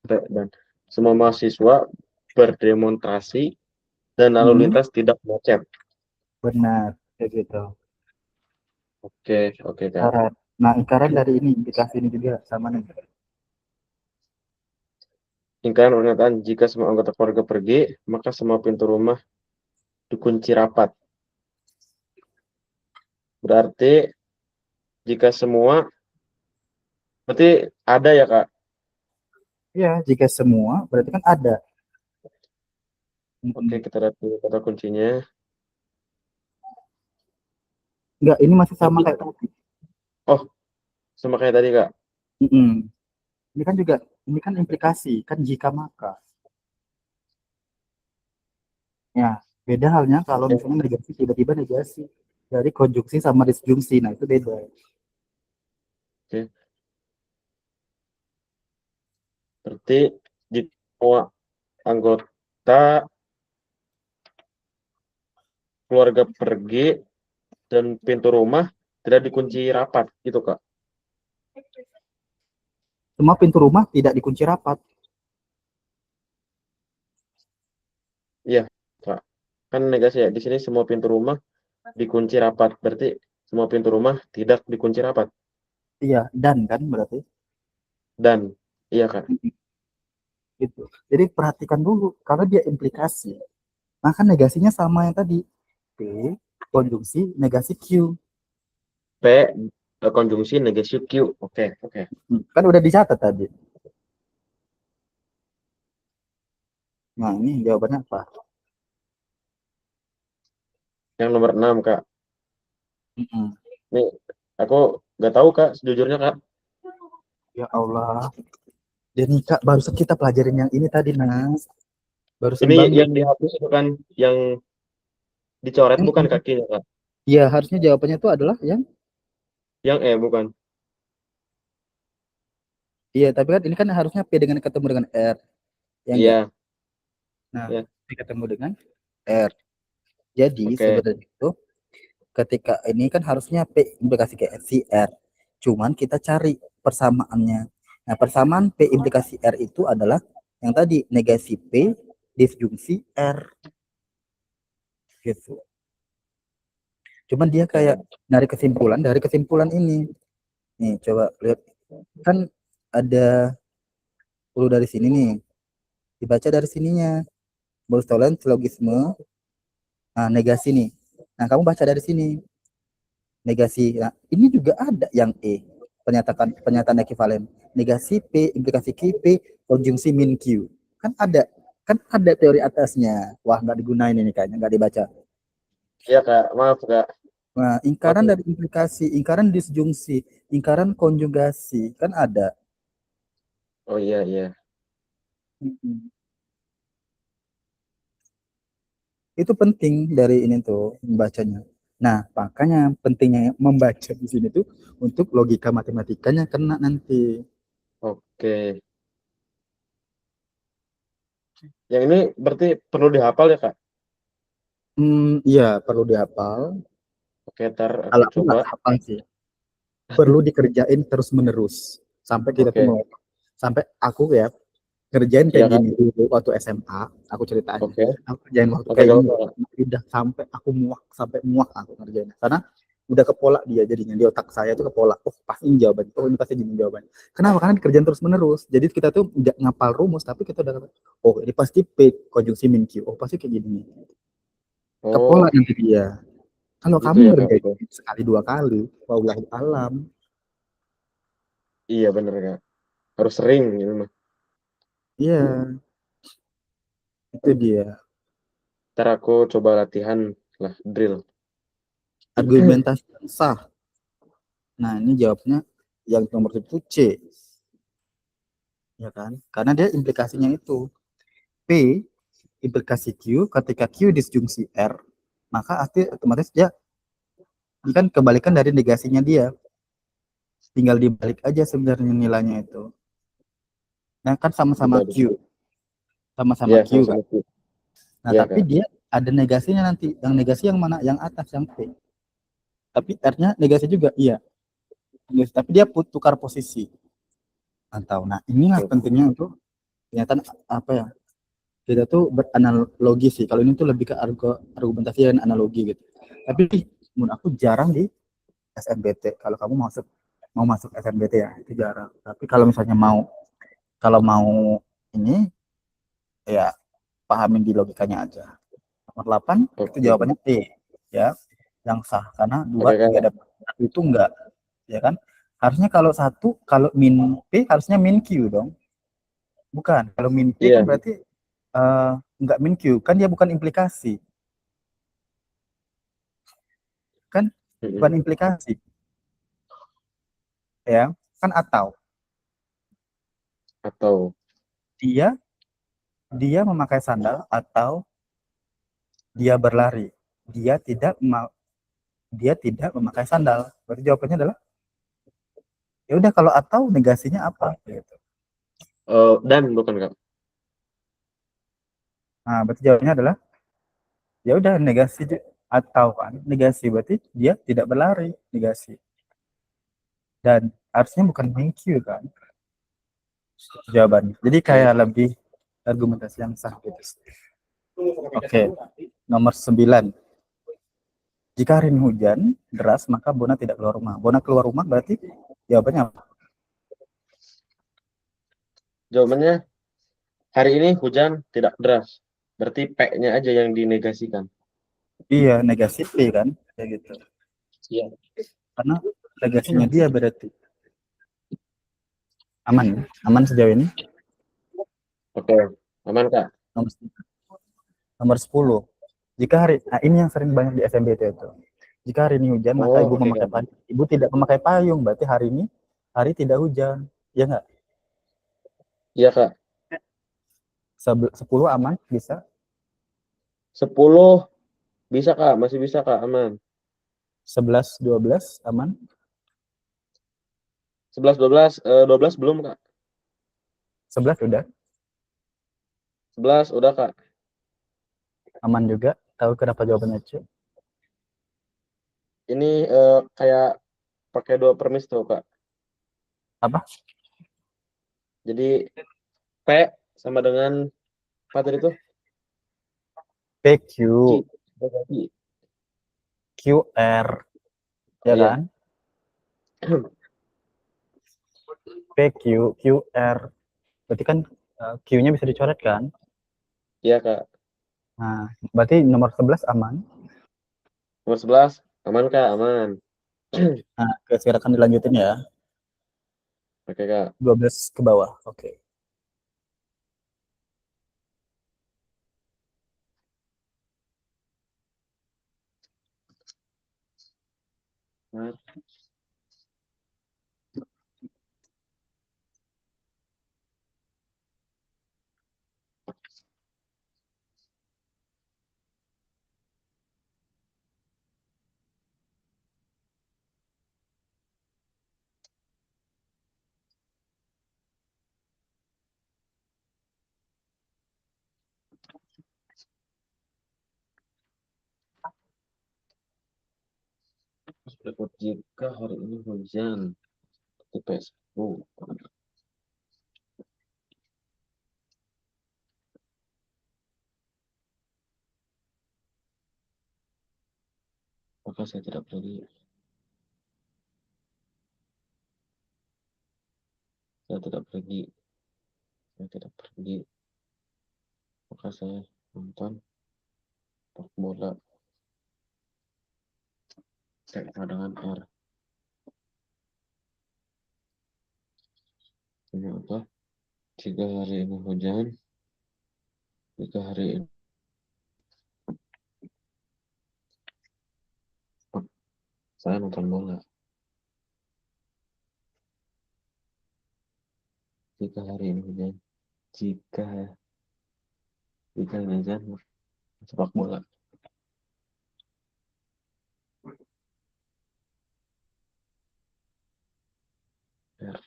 Dan semua mahasiswa berdemonstrasi dan lalu lintas tidak macet. Benar, kayak gitu. Oke, oke, Kak. Ingkaran. Nah, ingkaran dari ini, implikasi ini juga sama nih. Ingkaran pernyataan jika semua anggota keluarga pergi, maka semua pintu rumah dikunci rapat. Berarti jika semua, berarti ada ya Kak? Ya, jika semua berarti kan ada. Oke, Mm-mm. kita lihat dulu kata kuncinya. Enggak, ini masih sama Berarti, kayak tadi. oh, sama kayak tadi Kak. Mm-mm. Ini kan juga, ini kan implikasi, kan jika maka. Ya, beda halnya kalau Oke, misalnya negasi tiba-tiba negasi dari konjungsi sama disjungsi. Nah, itu beda. oke. Berarti jika semua anggota keluarga pergi dan pintu rumah tidak dikunci rapat, gitu Kak. Semua pintu rumah tidak dikunci rapat. Iya, Kak. Kan negasi ya, di sini semua pintu rumah dikunci rapat. Berarti semua pintu rumah tidak dikunci rapat. Iya, dan kan berarti. Dan, iya Kak. Gitu. Jadi perhatikan dulu, karena dia implikasi. Maka negasinya sama yang tadi. P, konjungsi, negasi Q. P, konjungsi negasi Q. Oke, oke. Kan udah dicatat tadi. Nah, ini jawabannya apa? Yang nomor 6 Kak. Mm-mm. Nih, aku nggak tahu Kak, sejujurnya Kak. Ya Allah. Dan nih Kak, barusan kita pelajarin yang ini tadi, Nas. Barusan Ini banget. yang dihapus itu kan, yang dicoret bukan Mm-mm. kakinya Kak. Iya, harusnya jawabannya itu adalah yang, Yang bukan. iya, tapi kan ini kan harusnya P dengan ketemu dengan R. Ya enggak? Iya, Nah, ya. P ketemu dengan R. Jadi Oke. sebenarnya itu ketika ini kan harusnya P implikasi ke si R. Cuman kita cari persamaannya. Nah, persamaan P implikasi R itu adalah yang tadi negasi P disjungsi R gitu. Cuman dia Oke. kayak dari kesimpulan ini. Nih, coba lihat. Kan ada 10 dari sini nih. Dibaca dari sininya. Bolstolen silogisme. Nah, negasi nih. Nah, kamu baca dari sini. Negasi. Nah, ini juga ada yang E. Pernyataan ekivalen. Negasi P, implikasi Q, P, konjungsi min Q. Kan ada teori atasnya. Wah, nggak digunain ini kayaknya, nggak dibaca. Iya Kak, maaf Kak. Nah, ingkaran Oke. dari implikasi, ingkaran disjungsi, ingkaran konjugasi, kan ada. Oh iya, iya. Mm-mm. Itu penting dari ini tuh membacanya. Nah, makanya pentingnya membaca di sini tuh untuk logika matematikanya kena nanti. Oke. Yang ini berarti perlu dihafal ya Kak? Iya, perlu dihafal. Oke, ntar aku Kalau aku coba. nggak hafal sih, perlu dikerjain terus menerus sampai kita tuh Oke. mulai. Sampai aku ya kerjain Iya kayak Kak. gini dulu waktu SMA, aku ceritanya. Oke. Aku kerjain waktu Oke, kayak gak gini, apa-apa. udah sampai muak aku ngerjain. Karena udah kepola dia jadinya di otak saya tuh kepola. Oh, pasti ini jawabannya. Oh, ini pasti gini jawabannya. Kenapa? Karena dikerjain terus menerus. Jadi kita tuh udah ngapal rumus, tapi kita udah oh ini pasti P konjungsi min Q. Oh pasti kayak gini. Kepola Oh, nanti dia. Kalau gitu kamu ya Kak. ngerjain Oke. sekali dua kali, wallahi alam. Iya bener Kak. Harus sering gitu mah. Iya, itu dia. Ntar aku coba latihan lah, drill. Argumentasi yang sah. Nah, ini jawabnya yang nomor itu C, ya kan? Karena dia implikasinya itu P implikasi Q ketika Q disjungsi R, maka arti otomatis dia kan kebalikan dari negasinya dia. Tinggal dibalik aja sebenarnya nilainya itu. Nah, kan sama-sama Betul, betul. Q, sama-sama Iya, Q kan. sama-sama. Nah, Iya tapi Kak. dia ada negasinya nanti. Yang negasi yang mana? Yang atas, yang P. Tapi R-nya negasi juga, iya. Tapi dia tukar posisi. Atau, nah inilah Oke. pentingnya untuk ternyata apa ya? Kita tuh beranalogi sih. Kalau ini tuh lebih ke argumentasi dan analogi gitu. Tapi menurut aku jarang di SNBT. Kalau kamu mau masuk SNBT ya itu jarang. Tapi kalau misalnya kalau mau ini ya pahamin di logikanya aja. Nomor 8 itu Oke. jawabannya E, ya, yang sah karena 2 Oke, 3 Kak. dapat 1 itu enggak, ya kan? Harusnya kalau min P harusnya min Q dong. Bukan, kalau min P kan Iya. berarti enggak min Q, kan dia bukan implikasi. Kan bukan Mm-mm. implikasi, ya. Kan atau Atau dia dia memakai sandal atau dia berlari. Dia tidak dia tidak memakai sandal. Berarti jawabannya adalah ya udah, kalau atau negasinya apa gitu. dan bukan, Kak. Nah, berarti jawabannya adalah ya udah negasi atau kan negasi berarti dia tidak berlari, negasi. Dan harusnya bukan thank you kan jawabannya. Jadi kayak lebih argumentasi yang sah gitu. Oke. Nomor 9. Jika hari ini hujan deras, maka Bona tidak keluar rumah. Bona keluar rumah berarti jawabannya apa? Jawabannya hari ini hujan tidak deras. Berarti P-nya aja yang dinegasikan. Iya, negasi P kan, kayak gitu. Iya. Karena negasinya dia berarti aman sejauh ini. Oke, aman, Kak. Nomor, nomor 10. Jika hari, nah ini yang sering banyak di SMBT itu. Jika hari ini hujan, maka Oh, oke, Kak. ibu tidak memakai payung. Berarti hari ini hari tidak hujan. Ya nggak? Iya, Kak. 10 aman, bisa. 10 bisa, Kak. Masih bisa, Kak. Aman. 11, 12 aman. 11, 12 belum, Kak. 11 udah, 11 udah, Kak. aman juga. Tahu kenapa jawabannya C? Ini kayak pakai 2 permis tuh, Kak. Apa? Jadi P sama dengan apa tadi tuh? PQ, Q. QR, Oh, ya iya. kan? PQ, QR. Berarti kan Q-nya bisa dicoret kan? Iya, Kak. Nah, berarti nomor 11 aman. Nomor 11 aman, Kak. Aman. Nah, silakan dilanjutin ya. Oke, Kak. 12 ke bawah. Oke. Nah, berikut jika hari ini hujan di Facebook. Maka saya tidak pergi. Saya tidak pergi. Saya tidak pergi. Maka saya nonton sepak bola. Tema dengan R. Ini apa? Jika hari ini hujan. Jika hari ini saya nonton bola. Jika hari ini hujan. Jika hujan sepak bola. R.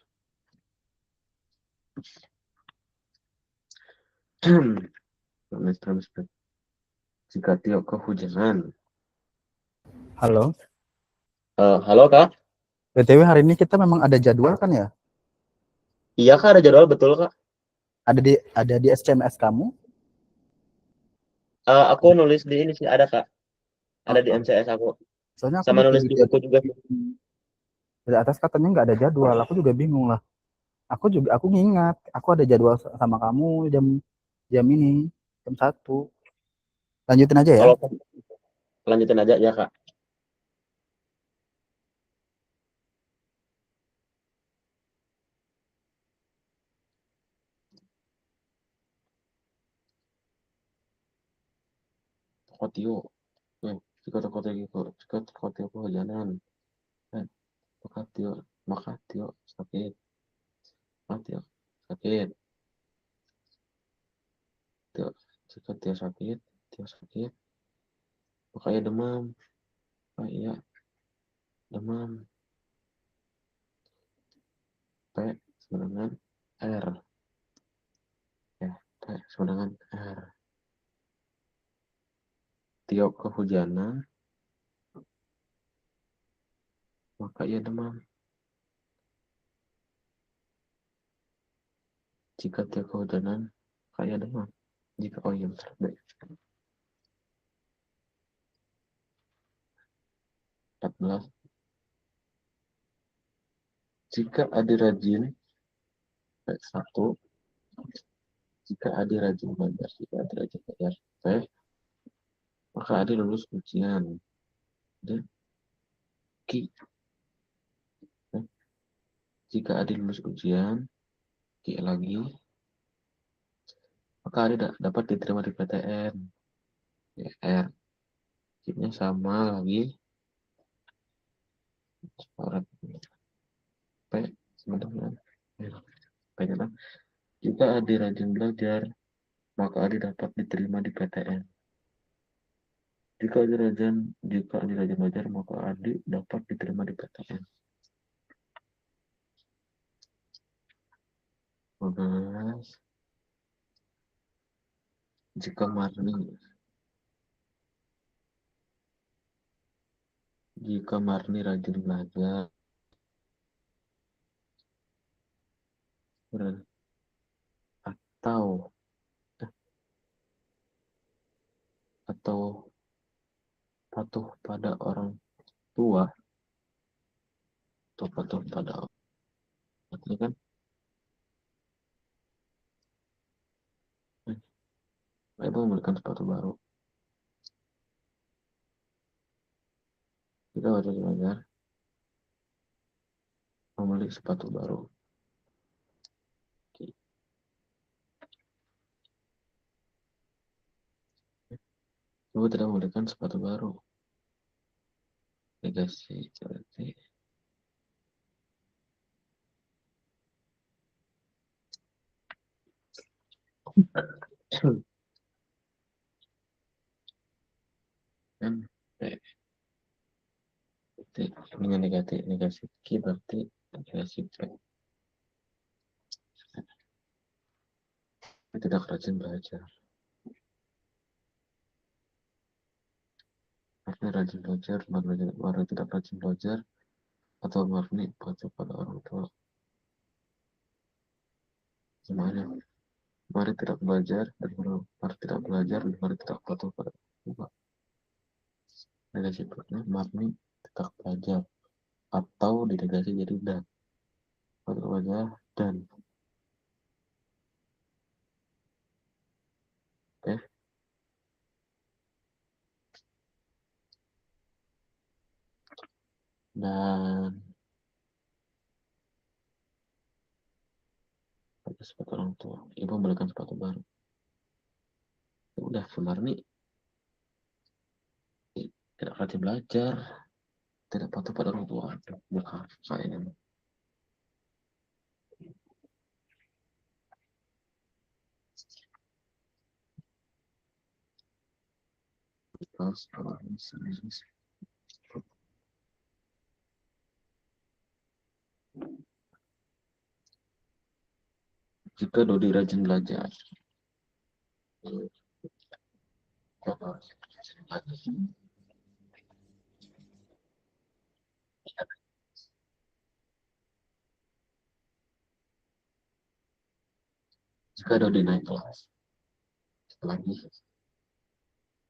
Jika Tio kehujanan. Halo. Halo, Kak. BTW hari ini kita memang ada jadwal kan ya? Iya, Kak, ada jadwal, betul, Kak. Ada di SCMS kamu? Aku nulis di ini sih, ada, Kak. Ada di Oh, MCS aku. soalnya aku Sama nulis di di buku juga. dari atas katanya nggak ada jadwal. Aku juga bingung lah. Aku ngingat, aku ada jadwal sama kamu jam jam ini, jam 1. Lanjutin aja ya. Kalau lanjutin aja ya Kak. Toko Tio. Jika toko Tio kehujanan. Maka Tio sakit. Tio sakit. Jika Tio sakit, maka ia demam. Iya, demam. P sama dengan R. Ya, P sama dengan R. Tio kehujanan, maka ia demam. Jika Tio kehujanan, maka ia demam. Jika bentar, B. 14. Jika Adi rajin, P1. Jika Adi rajin belajar, P, maka Adi lulus ujian. Dan Q. Jika Adi lulus ujian, Q lagi, maka Adi dapat diterima di PTN. Ya, R. Q-nya sama lagi. P sama dengan P-nya. Jika Adi rajin belajar, maka Adi dapat diterima di PTN. Jika Adi rajin belajar, maka Adi dapat diterima di PTN. 15. Jika Marni rajin belajar, atau patuh pada orang tua, atau patuh pada orang tua, kan? Ibu memberikan sepatu baru. Kita wajib belajar membeli sepatu baru. Ibu tidak memberikan sepatu baru. Negasi berarti kan dengan negasi Q berarti negasi P. Tidak rajin belajar. Marni rajin belajar, Marni tidak rajin belajar, atau Marni patuh pada orang tua. Semuanya. Mari tidak belajar dan Mari tidak belajar dan Mari tidak patuh pada orang tua. Negasi berikutnya, Marni tidak belajar, atau dinegasi jadi dan. Patuh belajar dan. Oke. Dan pakai sepatu orang tua. Ibu membelikan sepatu baru. Ya udah, Marni tidak rajin belajar, tidak patuh pada orang tua. Bukan saya ini. Jika Dodi rajin belajar, jika Dodi naik kelas lagi,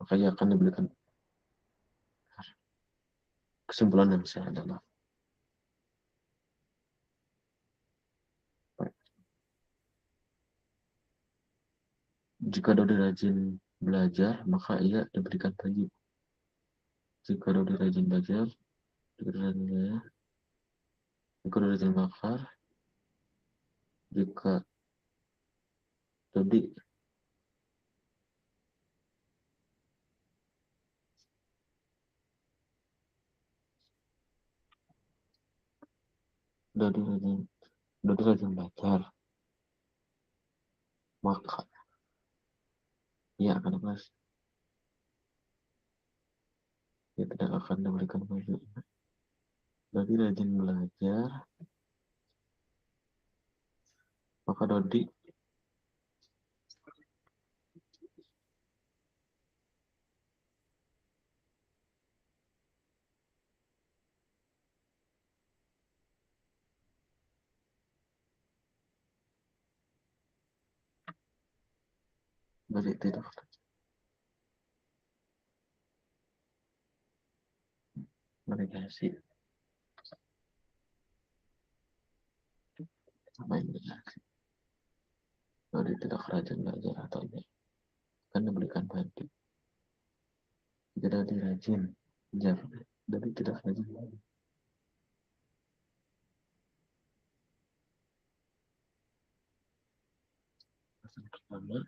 maka ia akan diberikan kesimpulan yang saya adalah jika Dodi rajin belajar, maka ia diberikan pagi. Jika Dodi rajin belajar, diberikan nilai. Jika Dodi rajin bakar, jika Dodi rajin belajar, maka ia akan kelas. Ia tidak akan diberikan pagi. Dodi rajin belajar, maka Dodi tidak negasi. Apa yang negasi? Dodi tidak rajin belajar atau ia akan diberikan pagi. Jika Dodi rajin belajar, Dodi tidak rajin belajar. Pertama,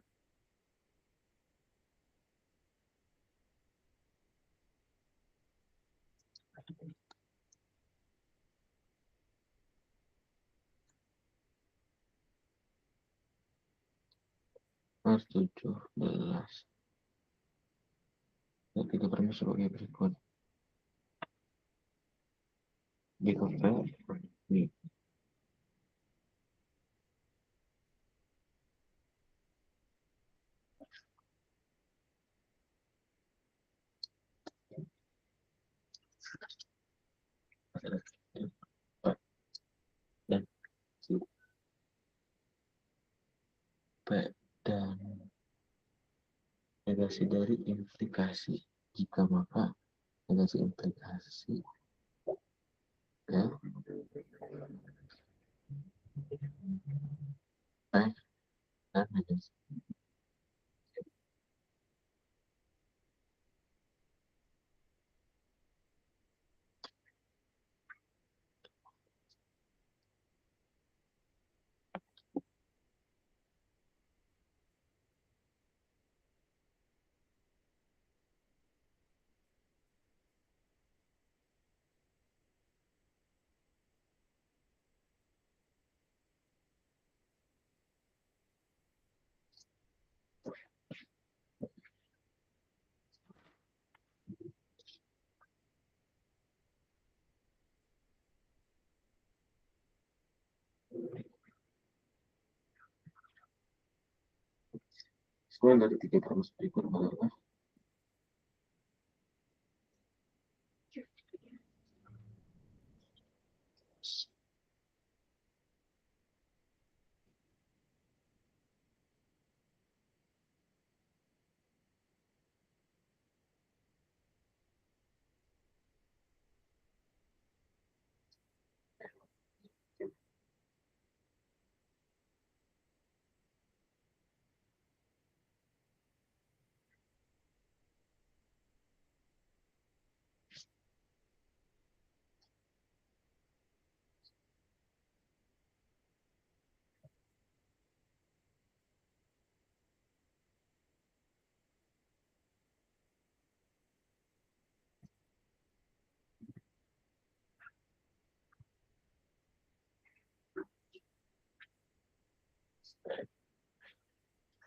Mars 17. Dan tiga premis sebagai berikut. Jika V dan P dan negasi dari implikasi. Jika maka negasi implikasi ya P dan negasi. Sesuai dari tiga premis berikut adalah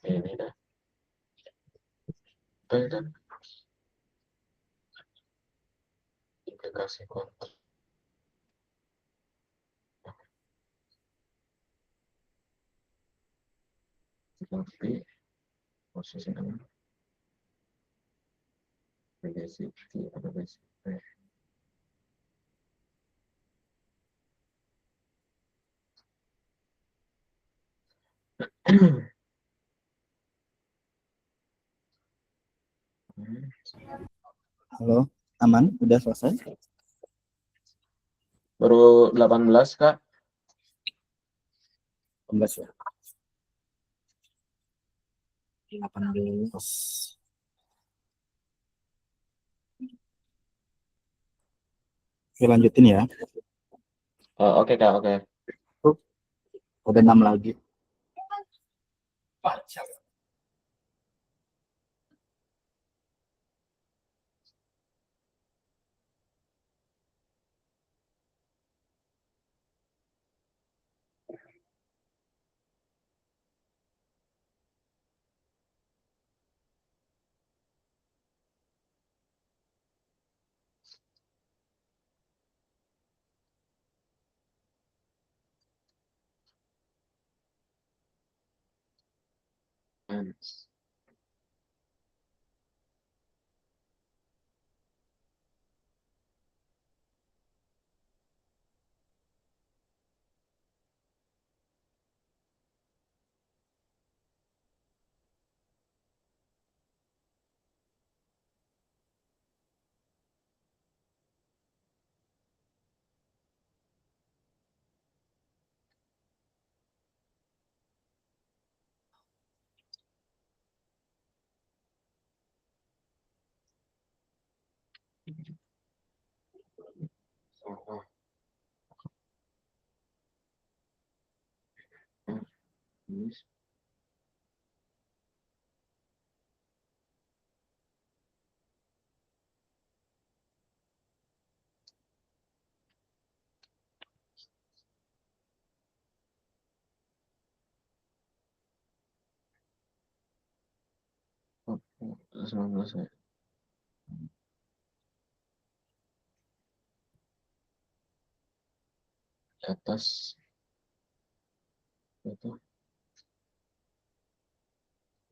ini dah P dan implikasi kontrak. Tapi posisi dengan negasi T atau negasi P. Halo, aman? Udah selesai? Baru 18 Kak. 18 ya. 18. Oke, lanjutin ya. Oke Kak, oke. Ada 6 lagi. Ya. Di atas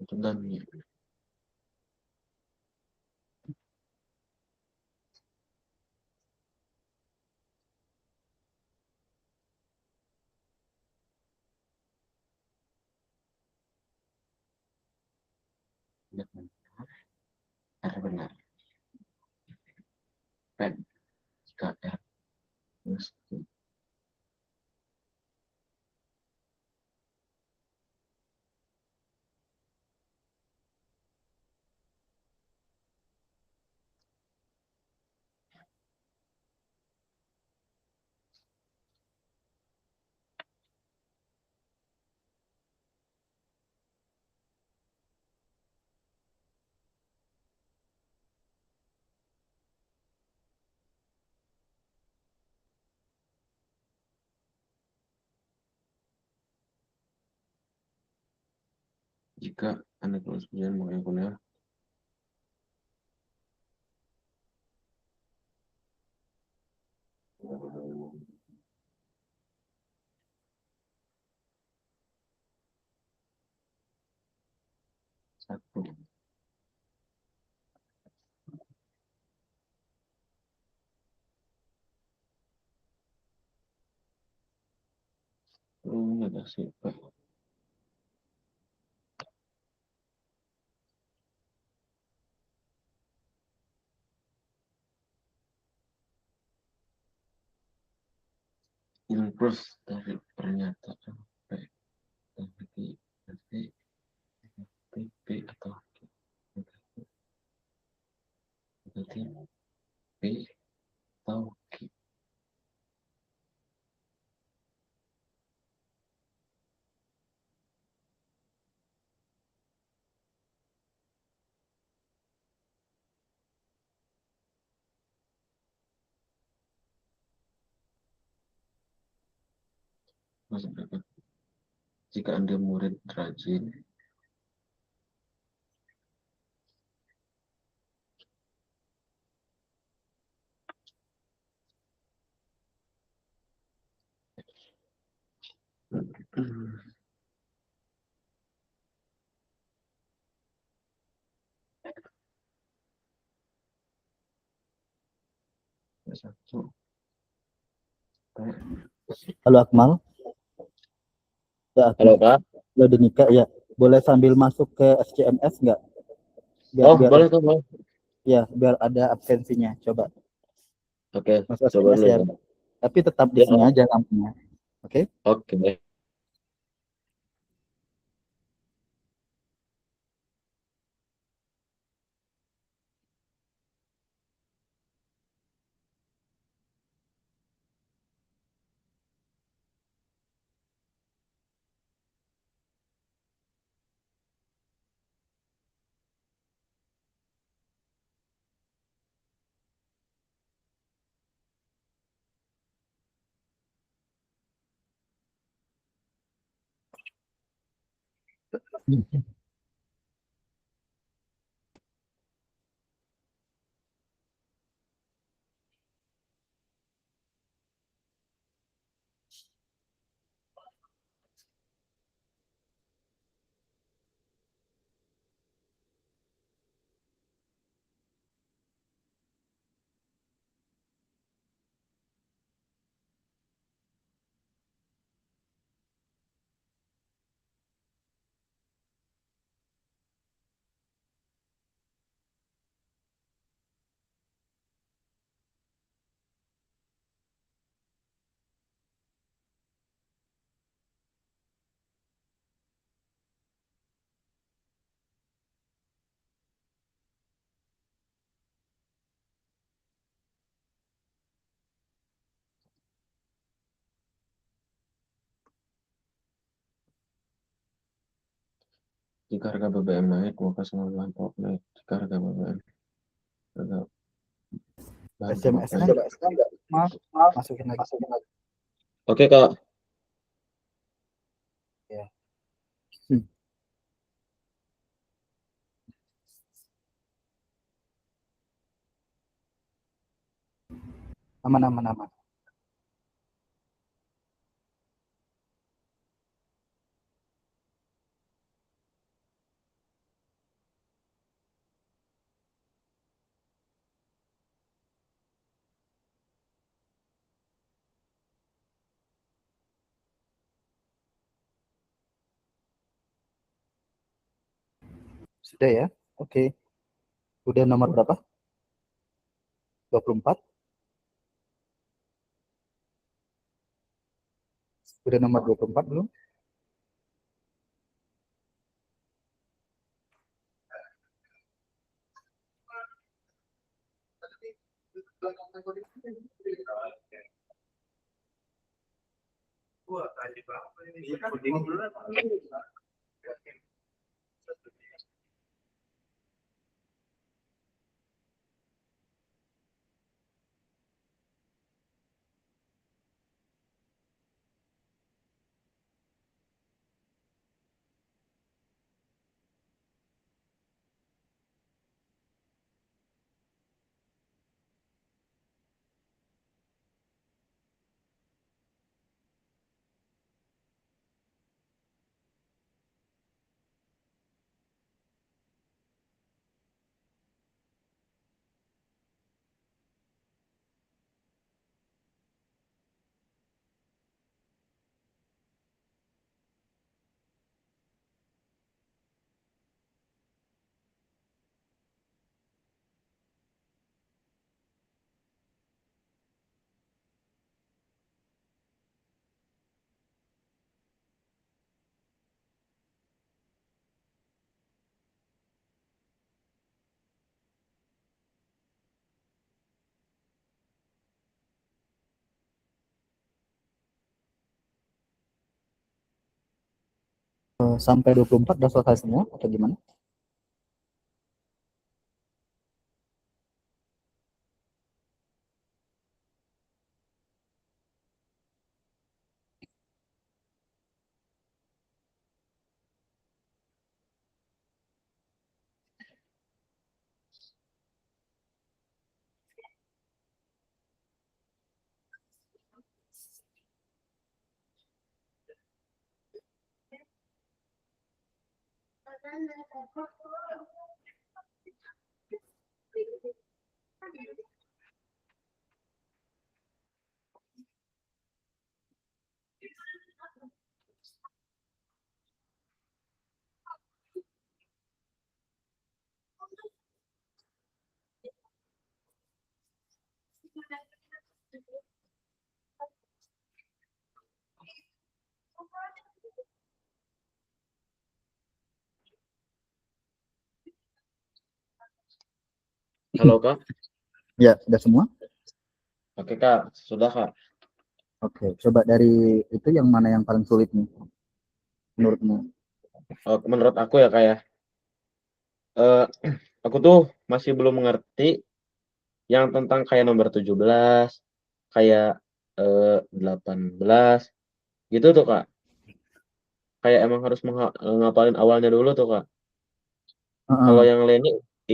itu dan benar. Pen jika R mesti jika Anda terus berjalan menggunakan satu negasi P inverse dari pernyataan P nanti P atau nanti P atau Q. Maksudnya, jika Anda murid rajin, satu Halo Akmal, ya halo Akmal. Kak. Lo udah nikah ya? Boleh sambil masuk ke SCMS nggak? Biar Boleh tuh, Bang. ya biar ada absensinya. Coba Oke, masuk coba SCMS dulu ya. ya. Tapi tetap di Ya, sini aja lampunya. Oke? oke. Jika harga BBM naik, maka semua bahan pokok naik. Jika harga BBM, harga bahan pokok SMS-nya naik. maaf, masukin lagi. Oke, Kak. Ya. Aman, aman, aman. Sudah ya? Oke. Udah nomor berapa? 24? Udah nomor 24 belum? Sampai 24 udah selesai semua atau gimana? Halo, Kak. Ya, udah semua? Oke, Kak. Sudah, Kak. Oke, coba dari itu yang mana yang paling sulit nih menurutmu? Menurut aku ya, Kak ya. Eh, aku tuh masih belum mengerti yang tentang kayak nomor 17, kayak 18, gitu tuh, Kak. kayak emang harus ngapalin awalnya dulu tuh, Kak. Kalau Heeh.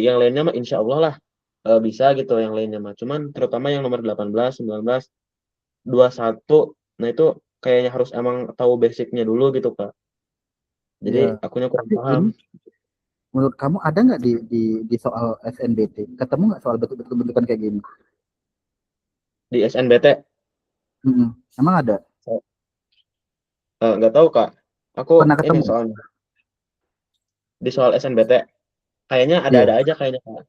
yang lainnya mah insya Allah lah bisa gitu yang lainnya mah. Cuman terutama yang nomor 18, 19, 21, nah itu kayaknya harus emang tahu basicnya dulu gitu, Kak. Jadi Iya. akunya kurang Tapi paham. ini menurut kamu ada nggak di soal SNBT? Ketemu nggak soal bentuk-bentuk bentukan kayak gini? Di SNBT Mm-mm. Emang ada? nggak tahu, Kak. Aku Pernah ini ketemu? soalnya di soal SNBT kayaknya Iya. ada-ada aja kayaknya, Kak.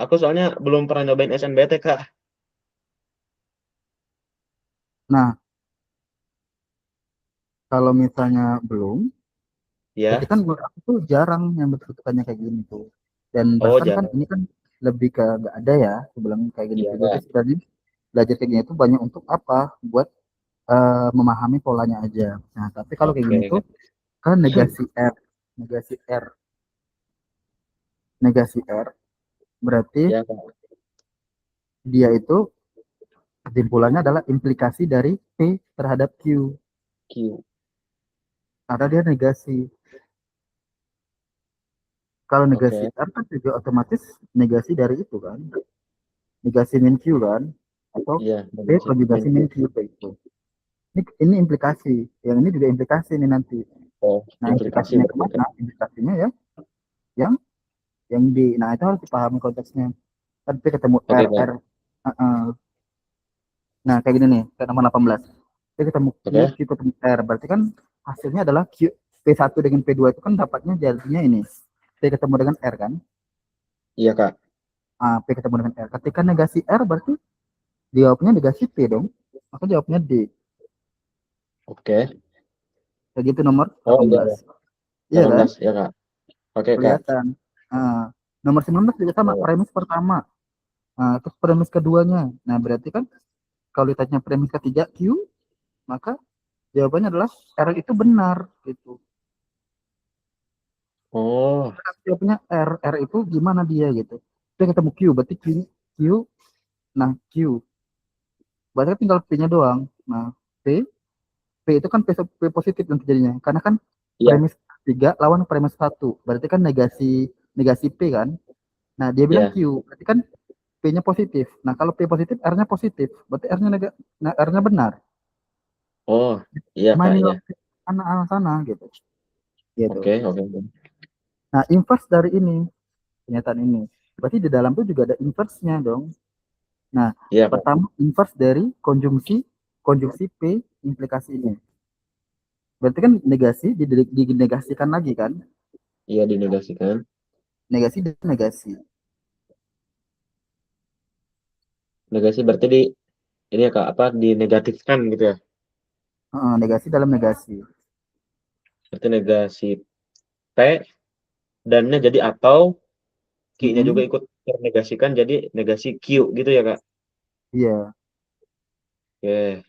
Aku soalnya belum pernah nyobain SNBT, Kak. Nah, kalau misalnya belum, berarti Ya. kan menurut aku tuh jarang yang bentuk-bentukannya kayak gini tuh. Dan Oh, bahkan kan jarang. ini kan lebih ke nggak ada ya sebelum kayak gini Iya, tuh. Berarti Kak. sebenarnya belajar kayak gini tuh banyak untuk apa? Buat memahami polanya aja. Nah, tapi kalau kayak Oke, gini tuh Kak. kan negasi R, negasi R berarti Ya, Kak. dia itu kesimpulannya adalah implikasi dari P terhadap Q. Q. Karena dia negasi. Kalau negasi Oke. R kan juga otomatis negasi dari itu kan. Negasi min Q kan. Atau Iya, P benar sih. konjugasi min Q kayak itu. Ini implikasi. Yang ini juga implikasi nih nanti. Oh, Nah, implikasi implikasinya berarti, kemana? Kak. Implikasinya ya yang yang di. Nah, itu harus dipahami konteksnya. Kan P ketemu Oke, R, Kak. R. Nah, kayak gini nih, kayak nomor 18. Dia ketemu Q, Oke. Q ketemu R. Berarti kan hasilnya adalah P1 dengan P2 itu kan dapatnya jadinya ini. P ketemu dengan R kan. Iya, Kak. P ketemu dengan R. Ketika negasi R berarti jawabnya negasi P dong. Maka jawabnya D. Oke. Kayak gitu nomor Oh, iya, 18. ya. Iya kan? 18 ya, Kak. Oke, Kak. Kelihatan. Ah, nomor 19 juga sama. Oh. Premis pertama. Terus premis keduanya. Nah, berarti kan kalau ditanya premis ketiga Q, maka jawabannya adalah R itu benar gitu. Oh, Jawabnya R itu gimana dia gitu. Kita ketemu Q, berarti Q, nah Q, berarti kan tinggal P-nya doang. Nah, P itu kan P positif nanti jadinya, karena kan iya, premis 3 lawan premis 1, berarti kan negasi negasi P kan. Nah, dia bilang iya. Q, berarti kan P-nya positif. Nah, kalau P positif, R-nya positif, berarti nah, R-nya benar. Oh, iya, Kak, Mainin iya. logik sana sana gitu. Gitu. Oke, oke. Nah, inverse dari ini, kenyataan ini. Berarti di dalam itu juga ada inverse-nya dong. Nah, Iya, Kak. pertama inverse dari konjungsi konjungsi P implikasi ini. Berarti kan negasi dinegasikan lagi kan? Iya, dinegasikan. Negasi dan negasi. Negasi berarti ini ya, Kak, apa dinegatifkan gitu ya. Negasi dalam negasi. Berarti negasi P dan-nya jadi atau Q-nya juga Mm-mm. ikut ternegasikan jadi negasi Q gitu ya, Kak. Iya. Oke.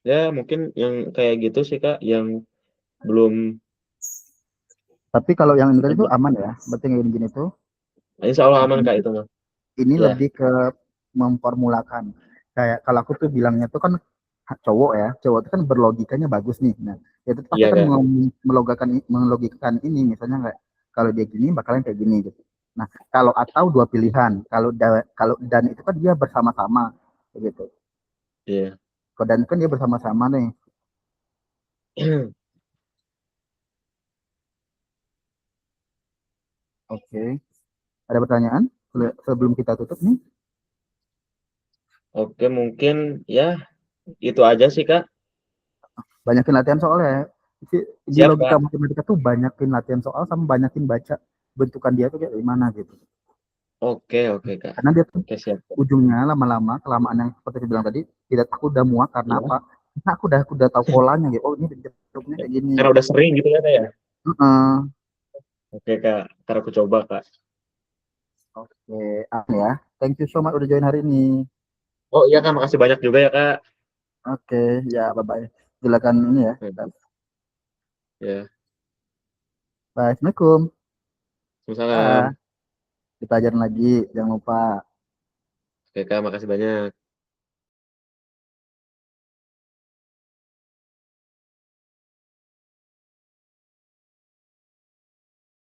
Ya, mungkin yang kayak gitu sih, Kak, yang belum. Tapi kalau yang ini tadi tuh aman ya. Berarti yang gini-gini tuh Insya Allah aman, ini, Kak, itu mah. ini Ya, lebih ke memformulakan. Kayak kalau aku tuh bilangnya tuh kan cowok ya. Cowok itu kan berlogikanya bagus nih. Nah, itu pasti iya, kan Kak. melogikakan ini misalnya kayak kalau dia gini bakalan kayak gini gitu. Nah, kalau atau dua pilihan, kalau dan itu kan dia bersama-sama gitu. Iya. Kalau dan kan dia bersama-sama nih. Oke. Ada pertanyaan sebelum kita tutup nih? Oke, mungkin ya itu aja sih, Kak. Banyakin latihan soalnya ya. Di Siap, logika Kak. matematika tuh banyakin latihan soal sama banyakin baca bentukan dia tuh kayak gimana gitu. Oke, oke, Kak. Karena dia tuh Oke, siap, Kak. ujungnya lama-lama kelamaan yang seperti saya bilang tadi tidak aku udah muak karena Iya. apa? Karena aku udah tahu polanya gitu. Oh ini bentuknya kayak gini Karena gitu. udah sering gitu ya, Kak, ya. Heeh. Oke, Kak. Ntar aku coba, Kak. Oke, ya. Thank you so much udah join hari ini. Oh iya, Kak. Makasih banyak juga ya, Kak. Oke, ya bye bye. Silakan ini ya. Ya. Bye. Assalamualaikum. Waalaikumsalam. Dipelajarin lagi, jangan lupa. Oke, Kak, makasih banyak.